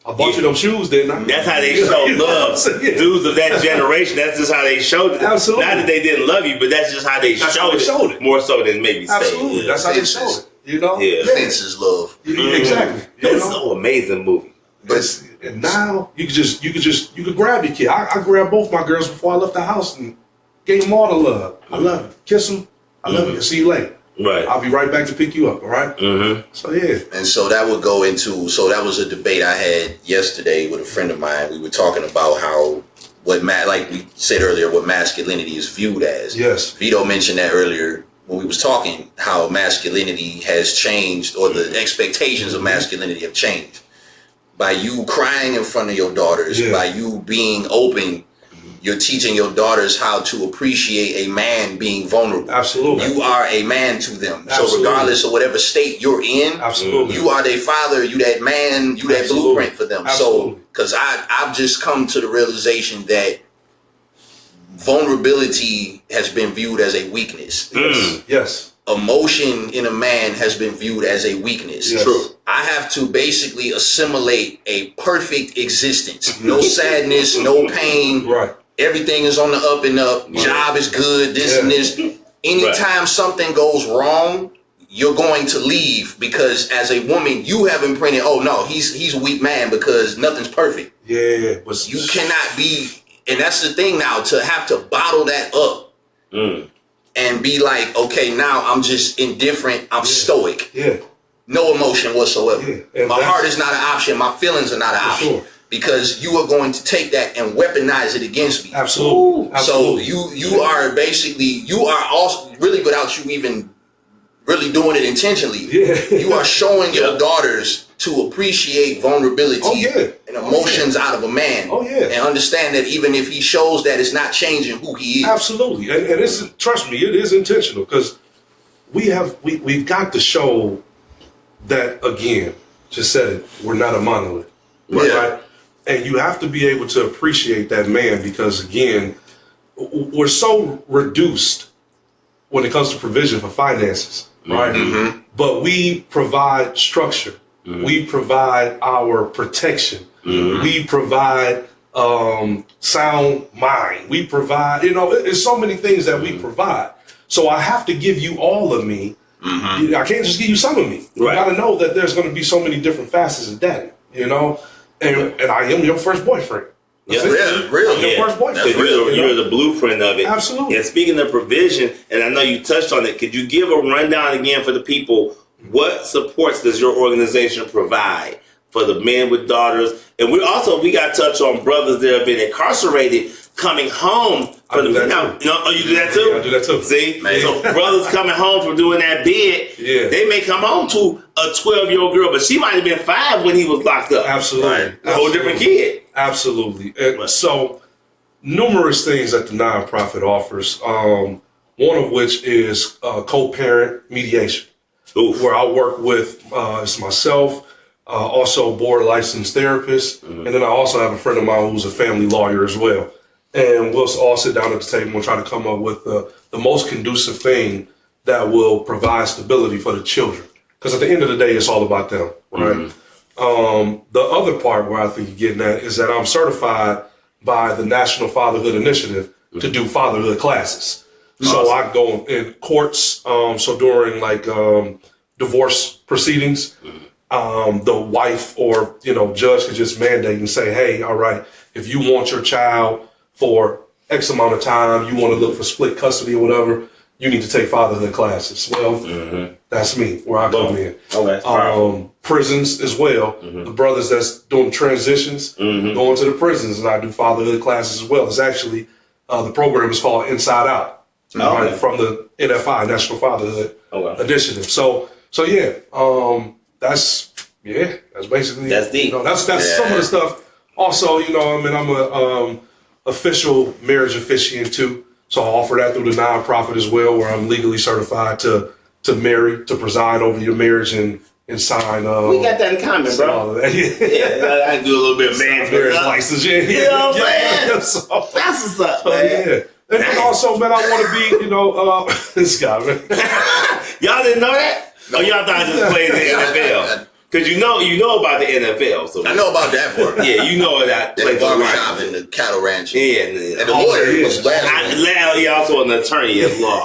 I bought you them shoes, didn't I?" That's how they showed love. Dudes of that generation, that's just how they showed it. Absolutely. Not that they didn't love you, but that's just how they showed it. More so than maybe Absolutely. say. That's how they showed it. You know? Yeah. Fences love. Exactly. It's so amazing movie. But and now you could grab your kid. I grabbed both my girls before I left the house and gave them all the love. I love you. Kiss them. I love you. See you later. Right. I'll be right back to pick you up. All right. Mm-hmm. So yeah. And so that would go into. So that was a debate I had yesterday with a friend of mine. We were talking about how like we said earlier, what masculinity is viewed as. Yes. Vito mentioned that earlier when we was talking, how masculinity has changed, or the expectations of masculinity have changed. By you crying in front of your daughters, by you being open, you're teaching your daughters how to appreciate a man being vulnerable. Absolutely. You are a man to them. Absolutely. So regardless of whatever state you're in, absolutely, you are their father, you that man, you that blueprint for them. Absolutely. So, because I've just come to the realization that vulnerability has been viewed as a weakness. Yes. Emotion in a man has been viewed as a weakness. Yes. True. I have to basically assimilate a perfect existence. No sadness, no pain. Right. Everything is on the up and up. Right. Job is good, this and this. Anytime something goes wrong, you're going to leave, because as a woman, you have imprinted, oh no, he's a weak man because nothing's perfect. Yeah. But you cannot be, and that's the thing now, to have to bottle that up. And be like, okay, now I'm just indifferent. I'm stoic. Yeah. No emotion whatsoever. Yeah. My heart is not an option. My feelings are not an option. Sure. Because you are going to take that and weaponize it against me. Absolutely. So you are basically, you are also really, without you even really doing it intentionally, you are showing your daughters to appreciate vulnerability and emotions out of a man. And understand that even if he shows that, it's not changing who he is. Absolutely. And it's, trust me, it is intentional, because we've got to show that, again, just said it, we're not a monolith. Right? And you have to be able to appreciate that man, because, again, we're so reduced when it comes to provision for finances, right? Mm-hmm. But we provide structure. Mm-hmm. We provide our protection. Mm-hmm. We provide sound mind. We provide, there's so many things that we provide. So I have to give you all of me. Mm-hmm. I can't just give you some of me. You got to know that there's going to be so many different facets of daddy, And I am your first boyfriend. Really. Your first boyfriend. You're the blueprint of it. Absolutely. And speaking of provision, and I know you touched on it, could you give a rundown again for the people? What supports does your organization provide for the men with daughters? And we got to touch on brothers that have been incarcerated coming home. You do that too? Yeah, I do that too. See? So brothers coming home from doing that bid, they may come home to a 12-year-old girl, but she might have been 5 when he was locked up. Absolutely. A whole different kid. Absolutely. And so numerous things that the nonprofit offers, one of which is co-parent mediation. Oof. Where I work with, it's myself, also board licensed therapist, and then I also have a friend of mine who's a family lawyer as well. And we'll all sit down at the table and try to come up with the most conducive thing that will provide stability for the children. Because at the end of the day, it's all about them, right? Mm-hmm. The other part where I think you're getting at is that I'm certified by the National Fatherhood Initiative to do fatherhood classes. So I go in courts. So during like divorce proceedings, the wife or judge could just mandate and say, hey, all right, if you want your child for X amount of time, you want to look for split custody or whatever, you need to take fatherhood classes. Well, that's me, where I come in. Okay. Prisons as well. The brothers that's doing transitions, going to the prisons, and I do fatherhood classes as well. It's actually, the program is called Inside Out, right, from the NFI, National Fatherhood Initiative. So yeah, that's basically, that's deep. That's some of the stuff. Also, I'm a official marriage officiant too. So I offer that through the nonprofit as well, where I'm legally certified to preside over your marriage and sign. We got that in common, bro. I can do a little bit of marriage license. You know what I'm saying? So, that's what's up, man. Yeah. And also, man, I want to be, this guy, man. Y'all didn't know that? No. Oh, y'all thought I just played the NFL. Because you know about the NFL. So I know about that part. Yeah, you know that. The barbershop and the cattle ranch. Yeah. And the lawyer was last. He's also an attorney at law.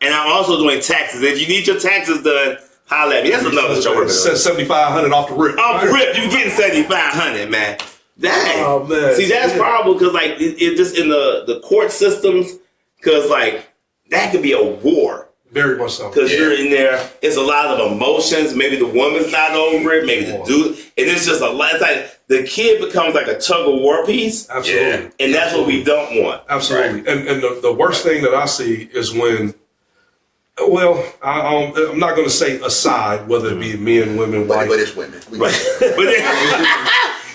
And I'm also doing taxes. If you need your taxes done, holla at me. That's another show. $7,500 off the rip. Off the rip. You getting $7,500, man. Dang. Oh, man. See, that's problem because, like, it just in the court systems, because, like, that could be a war. Very much so. Because you're in there, it's a lot of emotions. Maybe the woman's not over it. Maybe the dude. And it's just a lot. It's like the kid becomes like a tug of war piece. Absolutely. Yeah. And that's what we don't want. Absolutely. Right? And the worst thing that I see is when, I'm not going to say aside, whether it be men, women, white. But it's women. Right.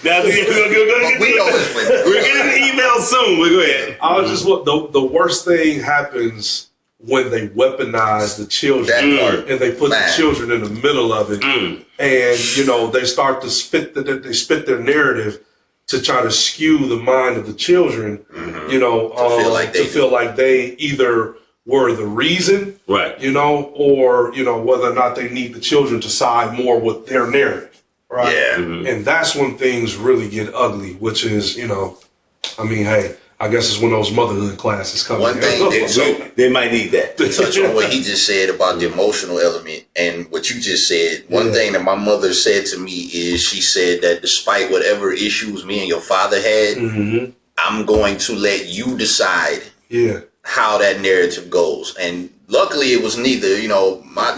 Now, we know it's women. We're getting an email soon. But go ahead. The worst thing happens when they weaponize the children and they put the children in the middle of it, and they start to spit their narrative to try to skew the mind of the children, to feel like they either were the reason, right? Or whether or not they need the children to side more with their narrative, right? Yeah, and that's when things really get ugly. Which is, hey. I guess it's when those motherhood classes come. One thing they might need that. To touch on what he just said about the emotional element and what you just said, one thing that my mother said to me is she said that despite whatever issues me and your father had, I'm going to let you decide how that narrative goes. And luckily it was neither,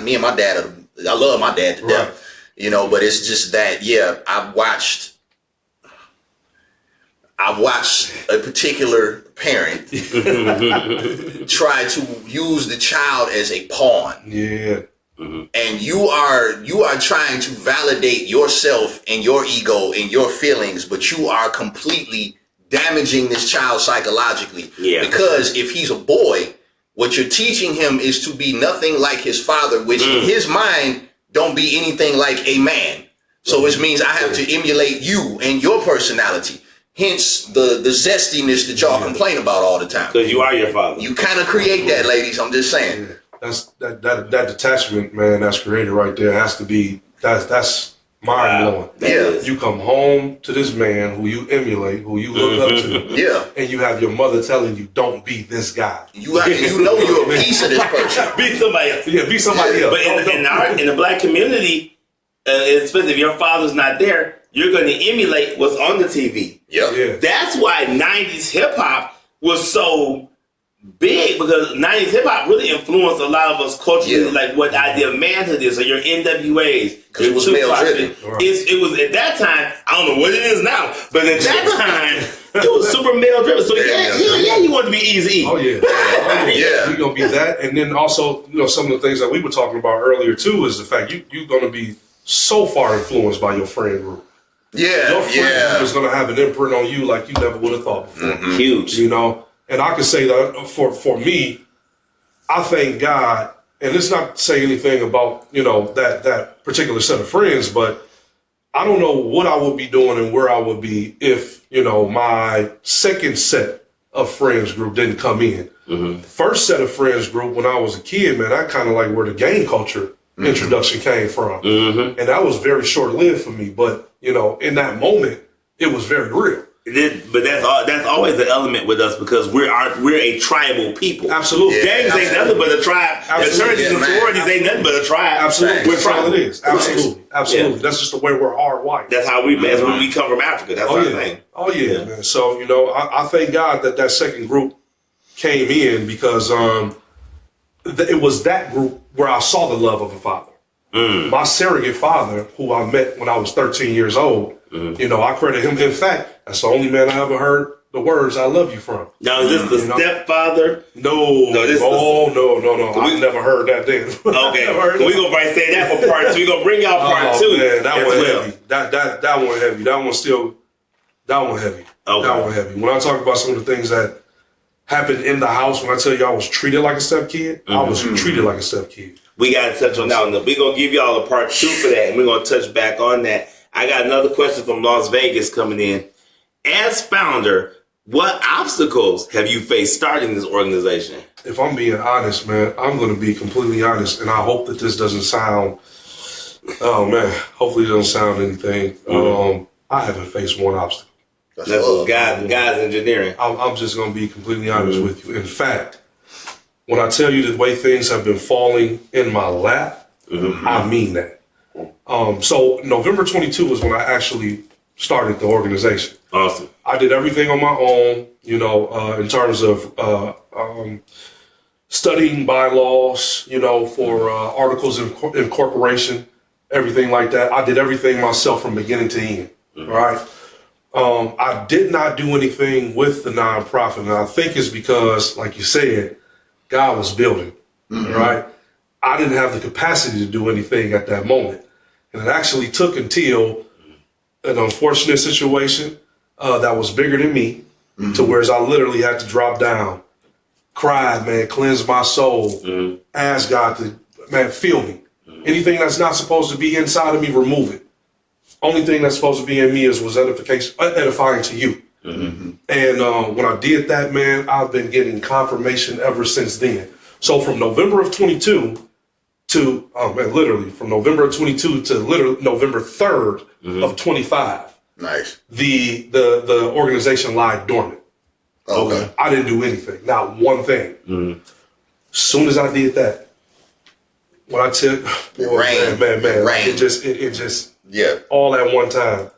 me and my dad, I love my dad to death, but it's just that, I've watched a particular parent try to use the child as a pawn. Yeah. And you are trying to validate yourself and your ego and your feelings, but you are completely damaging this child psychologically. Yeah. Because if he's a boy, what you're teaching him is to be nothing like his father, which in his mind don't be anything like a man. So it means I have to emulate you and your personality. Hence the zestiness that y'all complain about all the time. Because you are your father. You kind of create that, ladies. I'm just saying. That's that detachment, man. That's created right there. Has to be that's mind blowing. Yeah. You come home to this man who you emulate, who you look up to. And you have your mother telling you, "Don't be this guy." You're a piece of this person. Be somebody else. Yeah, be somebody else. But in the black community, especially if your father's not there, you're going to emulate what's on the TV. Yeah. That's why 90s hip hop was so big, because 90s hip hop really influenced a lot of us culturally, like what idea of manhood is. So your NWAs, because it was male driven. It was at that time. I don't know what it is now, but at that time it was super male driven. So you want to be easy. Oh yeah, you're gonna be that, and then also some of the things that we were talking about earlier too is the fact you're gonna be so far influenced by your friend group. Your friend group is gonna have an imprint on you like you never would have thought before. Huge, And I can say that for me, I thank God, and it's not to say anything about, that particular set of friends, but I don't know what I would be doing and where I would be if, my second set of friends group didn't come in. The first set of friends group when I was a kid, man, I kind of like where the gang culture introduction came from. And that was very short-lived for me, but, in that moment, it was very real. But that's always the element with us because we're a tribal people. Absolutely. Yeah, gangs ain't nothing but a tribe. The churches and sororities ain't nothing but a tribe. Absolutely. We're tribal. It is. Absolutely. Absolutely. Yeah. That's just the way we're hardwired. That's how that's when we come from Africa. That's our thing. Oh yeah, man. So, I thank God that second group came in because it was that group where I saw the love of a father. My surrogate father, who I met when I was 13 years old, I credit him. In fact, that's the only man I ever heard the words "I love you" from. Now, is this the stepfather? No. I never heard that then. Okay, we're gonna probably say that for part 2. We're gonna bring out part 2. Man, that one heavy. That one heavy. That one heavy. Okay. That one heavy. When I talk about some of the things that happened in the house, when I tell you I was treated like a stepkid, I was treated like a stepkid. We got to touch on that one. We're going to give y'all a part 2 for that, and we're going to touch back on that. I got another question from Las Vegas coming in. As founder, what obstacles have you faced starting this organization? If I'm being honest, man, I'm going to be completely honest, and I hope that this doesn't sound, hopefully it doesn't sound anything. I haven't faced one obstacle. That's what God's engineering. I'm just going to be completely honest with you. In fact, when I tell you the way things have been falling in my lap, I mean that. So November 22 was when I actually started the organization. Awesome. I did everything on my own, in terms of studying bylaws, for articles of incorporation, everything like that. I did everything myself from beginning to end, right? I did not do anything with the nonprofit, and I think it's because, like you said, God was building, right? I didn't have the capacity to do anything at that moment. And it actually took until an unfortunate situation that was bigger than me, to where I literally had to drop down, cry, man, cleanse my soul, ask God to, man, feel me. Anything that's not supposed to be inside of me, remove it. Only thing that's supposed to be in me was edifying to you. And when I did that, man, I've been getting confirmation ever since then. So from November of 22 to, literally from November of 22 to literally November 3rd of 25. Nice. The organization lied dormant. Okay. I didn't do anything, not one thing. Soon as I did that, when I took, man, it just, all at one time.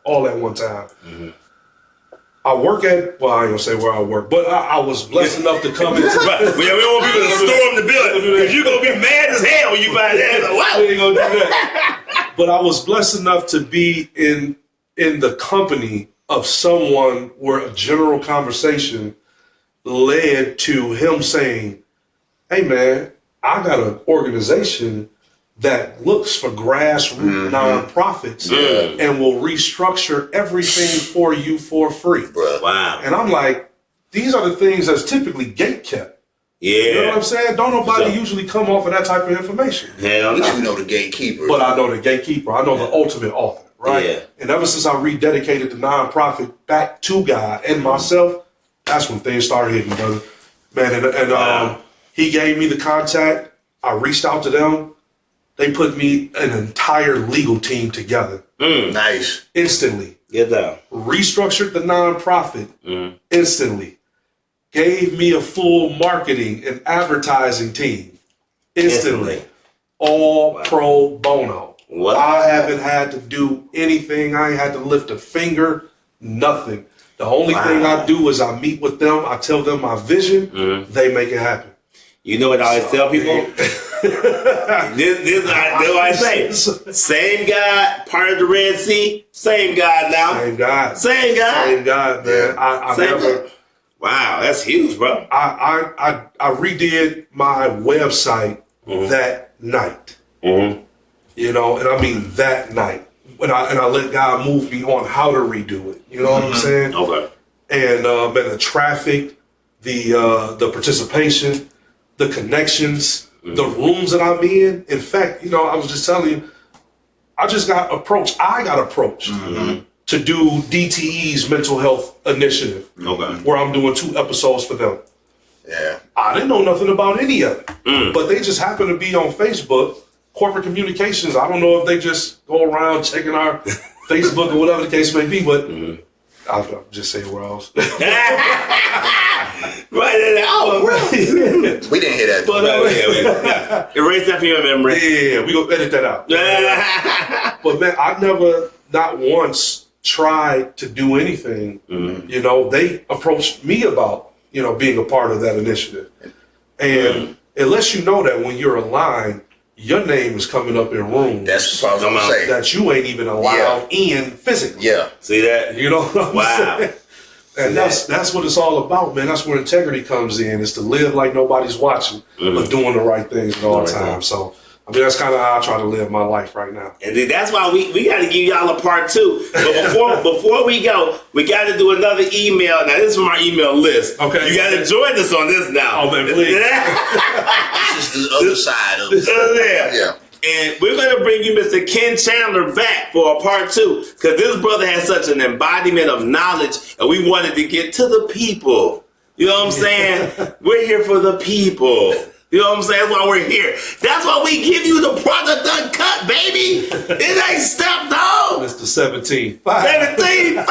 I work at, well, I ain't gonna say where I work, but I was blessed enough to come into. We don't want people to storm the building because you're gonna be mad as hell when you find that. Like, wow. We ain't gonna do that. But I was blessed enough to be in the company of someone where a general conversation led to him saying, "Hey, man, I got an organization that looks for grassroots nonprofits and will restructure everything for you for free." Wow. And I'm like, these are the things that's typically gate kept. Yeah. You know what I'm saying? Don't nobody usually come off of that type of information. Hell But no. you know the gatekeeper. But I know the gatekeeper. I know the ultimate author, right? Yeah. And ever since I rededicated the nonprofit back to God and myself, that's when things started hitting, brother. Man, and he gave me the contact. I reached out to them. They put me an entire legal team together. Nice. Instantly. Get down. Restructured the nonprofit instantly. Gave me a full marketing and advertising team instantly. All pro bono. Wow. I haven't had to do anything. I ain't had to lift a finger, nothing. The only thing I do is I meet with them. I tell them my vision. They make it happen. You know what I always tell people? this what I say. Same God, part of the Red Sea. Same God now. Same God. Same God. Same God, man. I Same never. God. Wow, that's huge, bro. I redid my website that night. And I mean that night. And I let God move me on how to redo it. You know what I'm saying? Okay. And man, the traffic, the participation, the connections, the rooms that I'm in. In fact, I was just telling you, I got approached to do DTE's mental health initiative. Okay. Where I'm doing 2 episodes for them. Yeah. I didn't know nothing about any of it. But they just happen to be on Facebook, corporate communications. I don't know if they just go around checking our Facebook or whatever the case may be, but I'll just say where else. Right in there. Oh, really? We didn't hear that. But erase that from your memory. Yeah, we gonna edit that out. But man, I never, not once, tried to do anything. You know, they approached me about, you know, being a part of that initiative. And it lets you know that when you're aligned, your name is coming up in rooms. That's what I was gonna say. That you ain't even allowed in physically. Yeah. See that? You know what I'm saying? And See that's what it's all about, man. That's where integrity comes in, is to live like nobody's watching, but doing the right things at all times. So, I mean, that's kind of how I try to live my life right now. And then that's why we got to give y'all a part 2. But before we go, we got to do another email. Now, this is from our email list. Okay. You got to join us on this now. Oh, man, please. This is the other side of it. Yeah. And we're going to bring you Mr. Ken Chandler back for a part 2, because this brother has such an embodiment of knowledge, and we wanted to get to the people. You know what I'm saying? We're here for the people. You know what I'm saying? That's why we're here. That's why we give you the product uncut, baby. It ain't stepped on. Mr. 17. 17.5.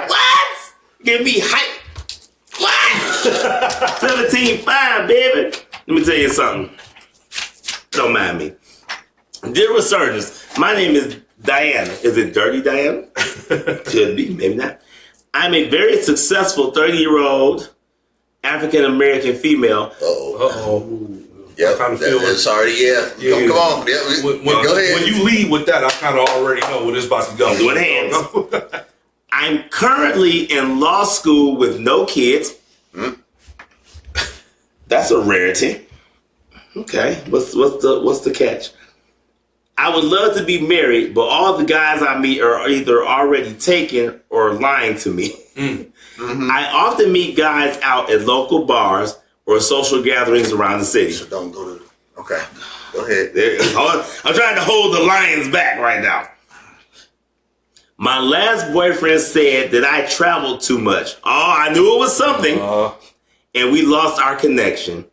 What? Give me hype. What? 17.5, baby. Let me tell you something. Don't mind me. Dear Resurgence, my name is Diana. Is it Dirty Diana? Should be, maybe not. I'm a very successful 30-year-old African-American female. Yeah, kind of feel it's already, Come on. Yeah, go ahead. When you lead with that, I kind of already know what it's about to go. Doing hands. I'm currently in law school with no kids. That's a rarity. Okay, what's the catch? I would love to be married, but all the guys I meet are either already taken or lying to me. I often meet guys out at local bars or social gatherings around the city. So don't go to... Okay, go ahead. I'm trying to hold the lions back right now. My last boyfriend said that I traveled too much. Oh, I knew it was something. And we lost our connection.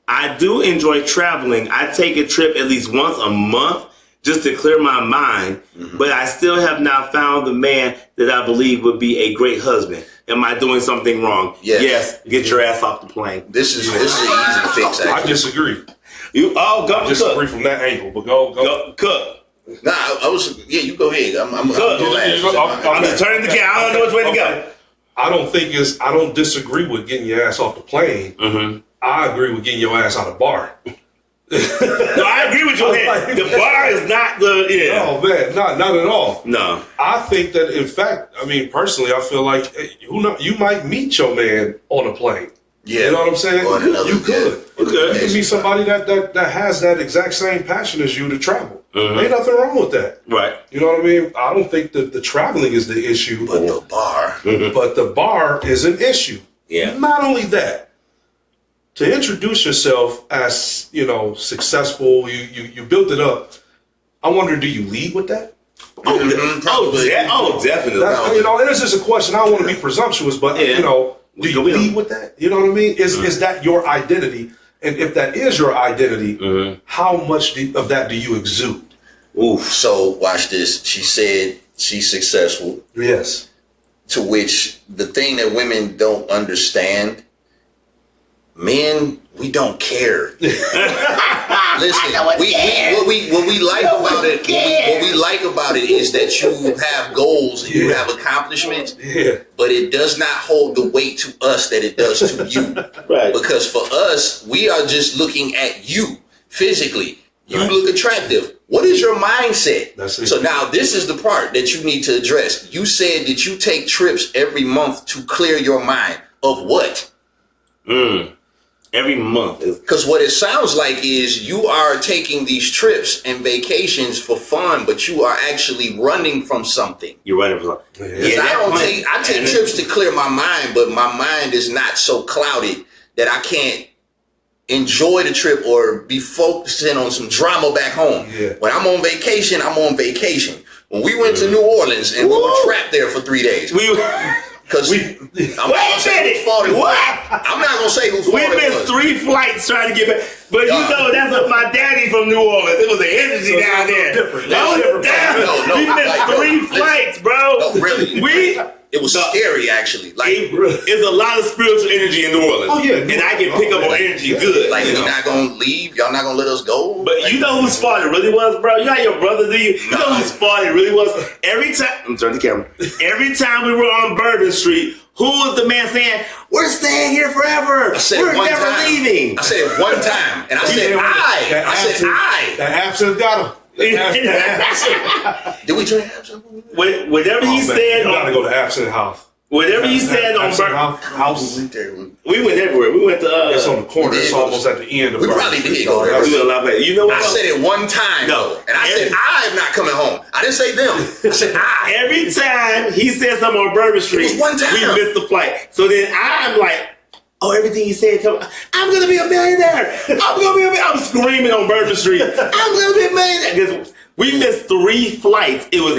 I do enjoy traveling. I take a trip at least once a month just to clear my mind, but I still have not found the man that I believe would be a great husband. Am I doing something wrong? Yes. Get your ass off the plane. This is an easy fix, actually. I disagree. Go I disagree from that angle, but go. Cook. Nah, I was... Yeah, you go ahead. I'm just turning the camera. I don't know which way to go. I don't disagree with getting your ass off the plane. I agree with getting your ass out of the bar. No, I agree with you. The bar is not the... Yeah. Oh, man, not at all. No. I think that, in fact, I mean, personally, I feel like you might meet your man on a plane. Yeah. You know what I'm saying? You could. You could meet somebody that has that exact same passion as you to travel. Ain't nothing wrong with that. Right. You know what I mean? I don't think that the traveling is the issue. But the bar. But the bar is an issue. Yeah. Not only that, to introduce yourself as, you know, successful, you built it up. I wonder, do you lead with that? Definitely. You know, and it's just a question. I don't want to be presumptuous, but you know, do you lead with that? You know what I mean? Is that your identity? And if that is your identity, how much of that do you exude? Oof. So watch this. She said she's successful. Yes. To which the thing that women don't understand, men, we don't care. Listen, what we like about it, what we like about it is that you have goals and you have accomplishments, but it does not hold the weight to us that it does to you. Right. Because for us, we are just looking at you physically. You look attractive. What is your mindset? That's it. So now this is the part that you need to address. You said that you take trips every month to clear your mind. Of what? Every month. Because what it sounds like is you are taking these trips and vacations for fun, but you are actually running from something. You're running from something. I take trips to clear my mind, but my mind is not so clouded that I can't enjoy the trip or be focusing on some drama back home. When I'm on vacation, I'm on vacation. When we went to New Orleans and we were trapped there for 3 days. Because I'm not gonna say whose fault it was. I'm not gonna say whose fault it was. We missed 3 flights trying to get back. But you know, that's what my daddy from New Orleans. It was the energy down there. Different. We missed 3 flights, bro. No, really. It was scary, actually. Like, it's a lot of spiritual energy in New Orleans. Oh, yeah. And I can pick up on energy good. Like, we're not going to leave. Y'all not going to let us go. But like, you know whose fault it really was, bro? You got your brother, do you? You know whose fault it really was? Every time, I'm turning the camera. Every time we were on Bourbon Street, who was the man saying, we're staying here forever. We're never leaving. I said it one time. And I said, I. That absinthe got him. Did we drink absinthe? Whatever he said. You gotta go to absinthe house. Whatever he said on Bourbon house. We went everywhere. We went to. It's on the corner. It's almost at the end of. We probably did go there. We did a lot better. You know what? I said it one time. No, and I said I'm not coming home. I didn't say them. I said I. Every time he said something on Bourbon Street, one time. we missed the flight. So then I'm like, oh, everything he said, I'm gonna be a millionaire. I'm screaming on Bourbon Street. I'm gonna be a millionaire. We missed 3 flights. It was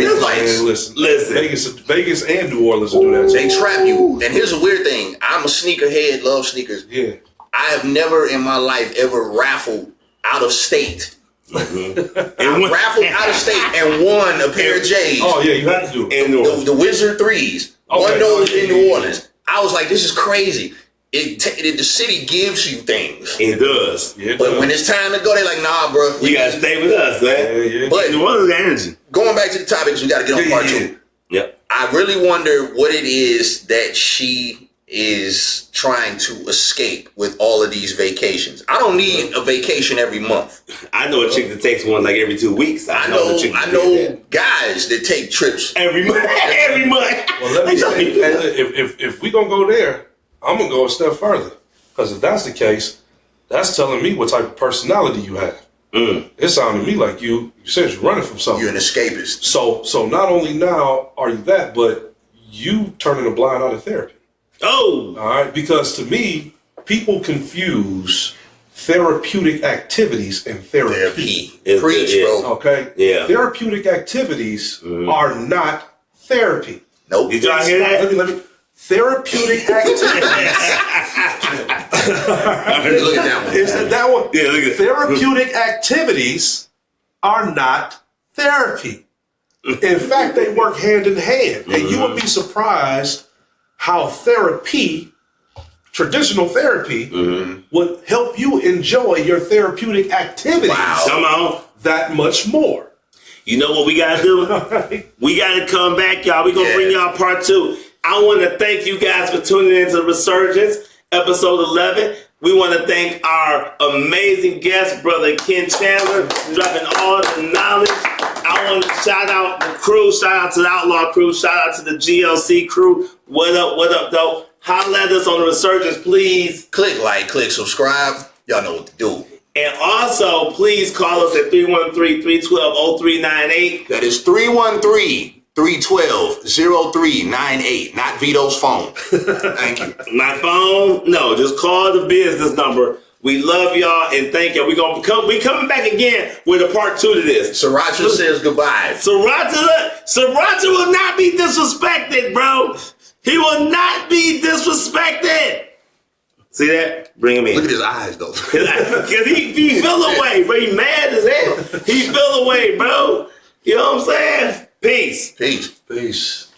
listen. Vegas and New Orleans will do that. They trap you. And here's a weird thing. I'm a sneakerhead, love sneakers. Yeah. I have never in my life ever raffled out of state. I raffled out of state and won a pair of J's. Oh yeah, you have to do it. The Wizard 3s. Won those in New Orleans. I was like, this is crazy. The city gives you things. It does. But when it's time to go, they're like, nah, bro. You gotta stay with us, man. Yeah. But what is the energy? Going back to the topics, we gotta get on part 2. Yep. I really wonder what it is that she is trying to escape with all of these vacations. I don't need a vacation every month. I know a chick that takes one like every 2 weeks. I know guys that take trips every month. Every month. Well, let me say, if we gonna go there, I'm gonna go a step further, because if that's the case, that's telling me what type of personality you have. It sounded to me like you said you're running from something. You're an escapist. So not only now are you that, but you turning a blind eye to therapy. Oh, all right. Because to me, people confuse therapeutic activities and therapy. Preach, bro. Okay. Yeah. Therapeutic activities are not therapy. Nope. Did y'all hear that? Let me. Therapeutic activities. Look at that one. Is that one? Yeah, look at Therapeutic activities are not therapy. In fact, they work hand in hand. And you would be surprised how therapy, traditional therapy, would help you enjoy your therapeutic activities. Wow. Come on. That much more. You know what we gotta do? We gotta come back, y'all. We're gonna bring y'all part 2. I want to thank you guys for tuning into Resurgence, episode 11. We want to thank our amazing guest, brother Ken Chandler, dropping all the knowledge. I want to shout out the crew, shout out to the Outlaw crew, shout out to the GLC crew. What up, though? Holla at us on the Resurgence, please. Click like, click subscribe. Y'all know what to do. And also, please call us at 313-312-0398. That is 313-312-0398, not Vito's phone. Thank you. My phone? No, just call the business number. We love y'all and thank y'all. We coming back again with a part 2 to this. Sriracha says goodbye. Sriracha will not be disrespected, bro. He will not be disrespected. See that? Bring him in. Look at his eyes, though. Because he feel away, bro. He mad as hell. He feel away, bro. You know what I'm saying? Peace. Peace. Peace.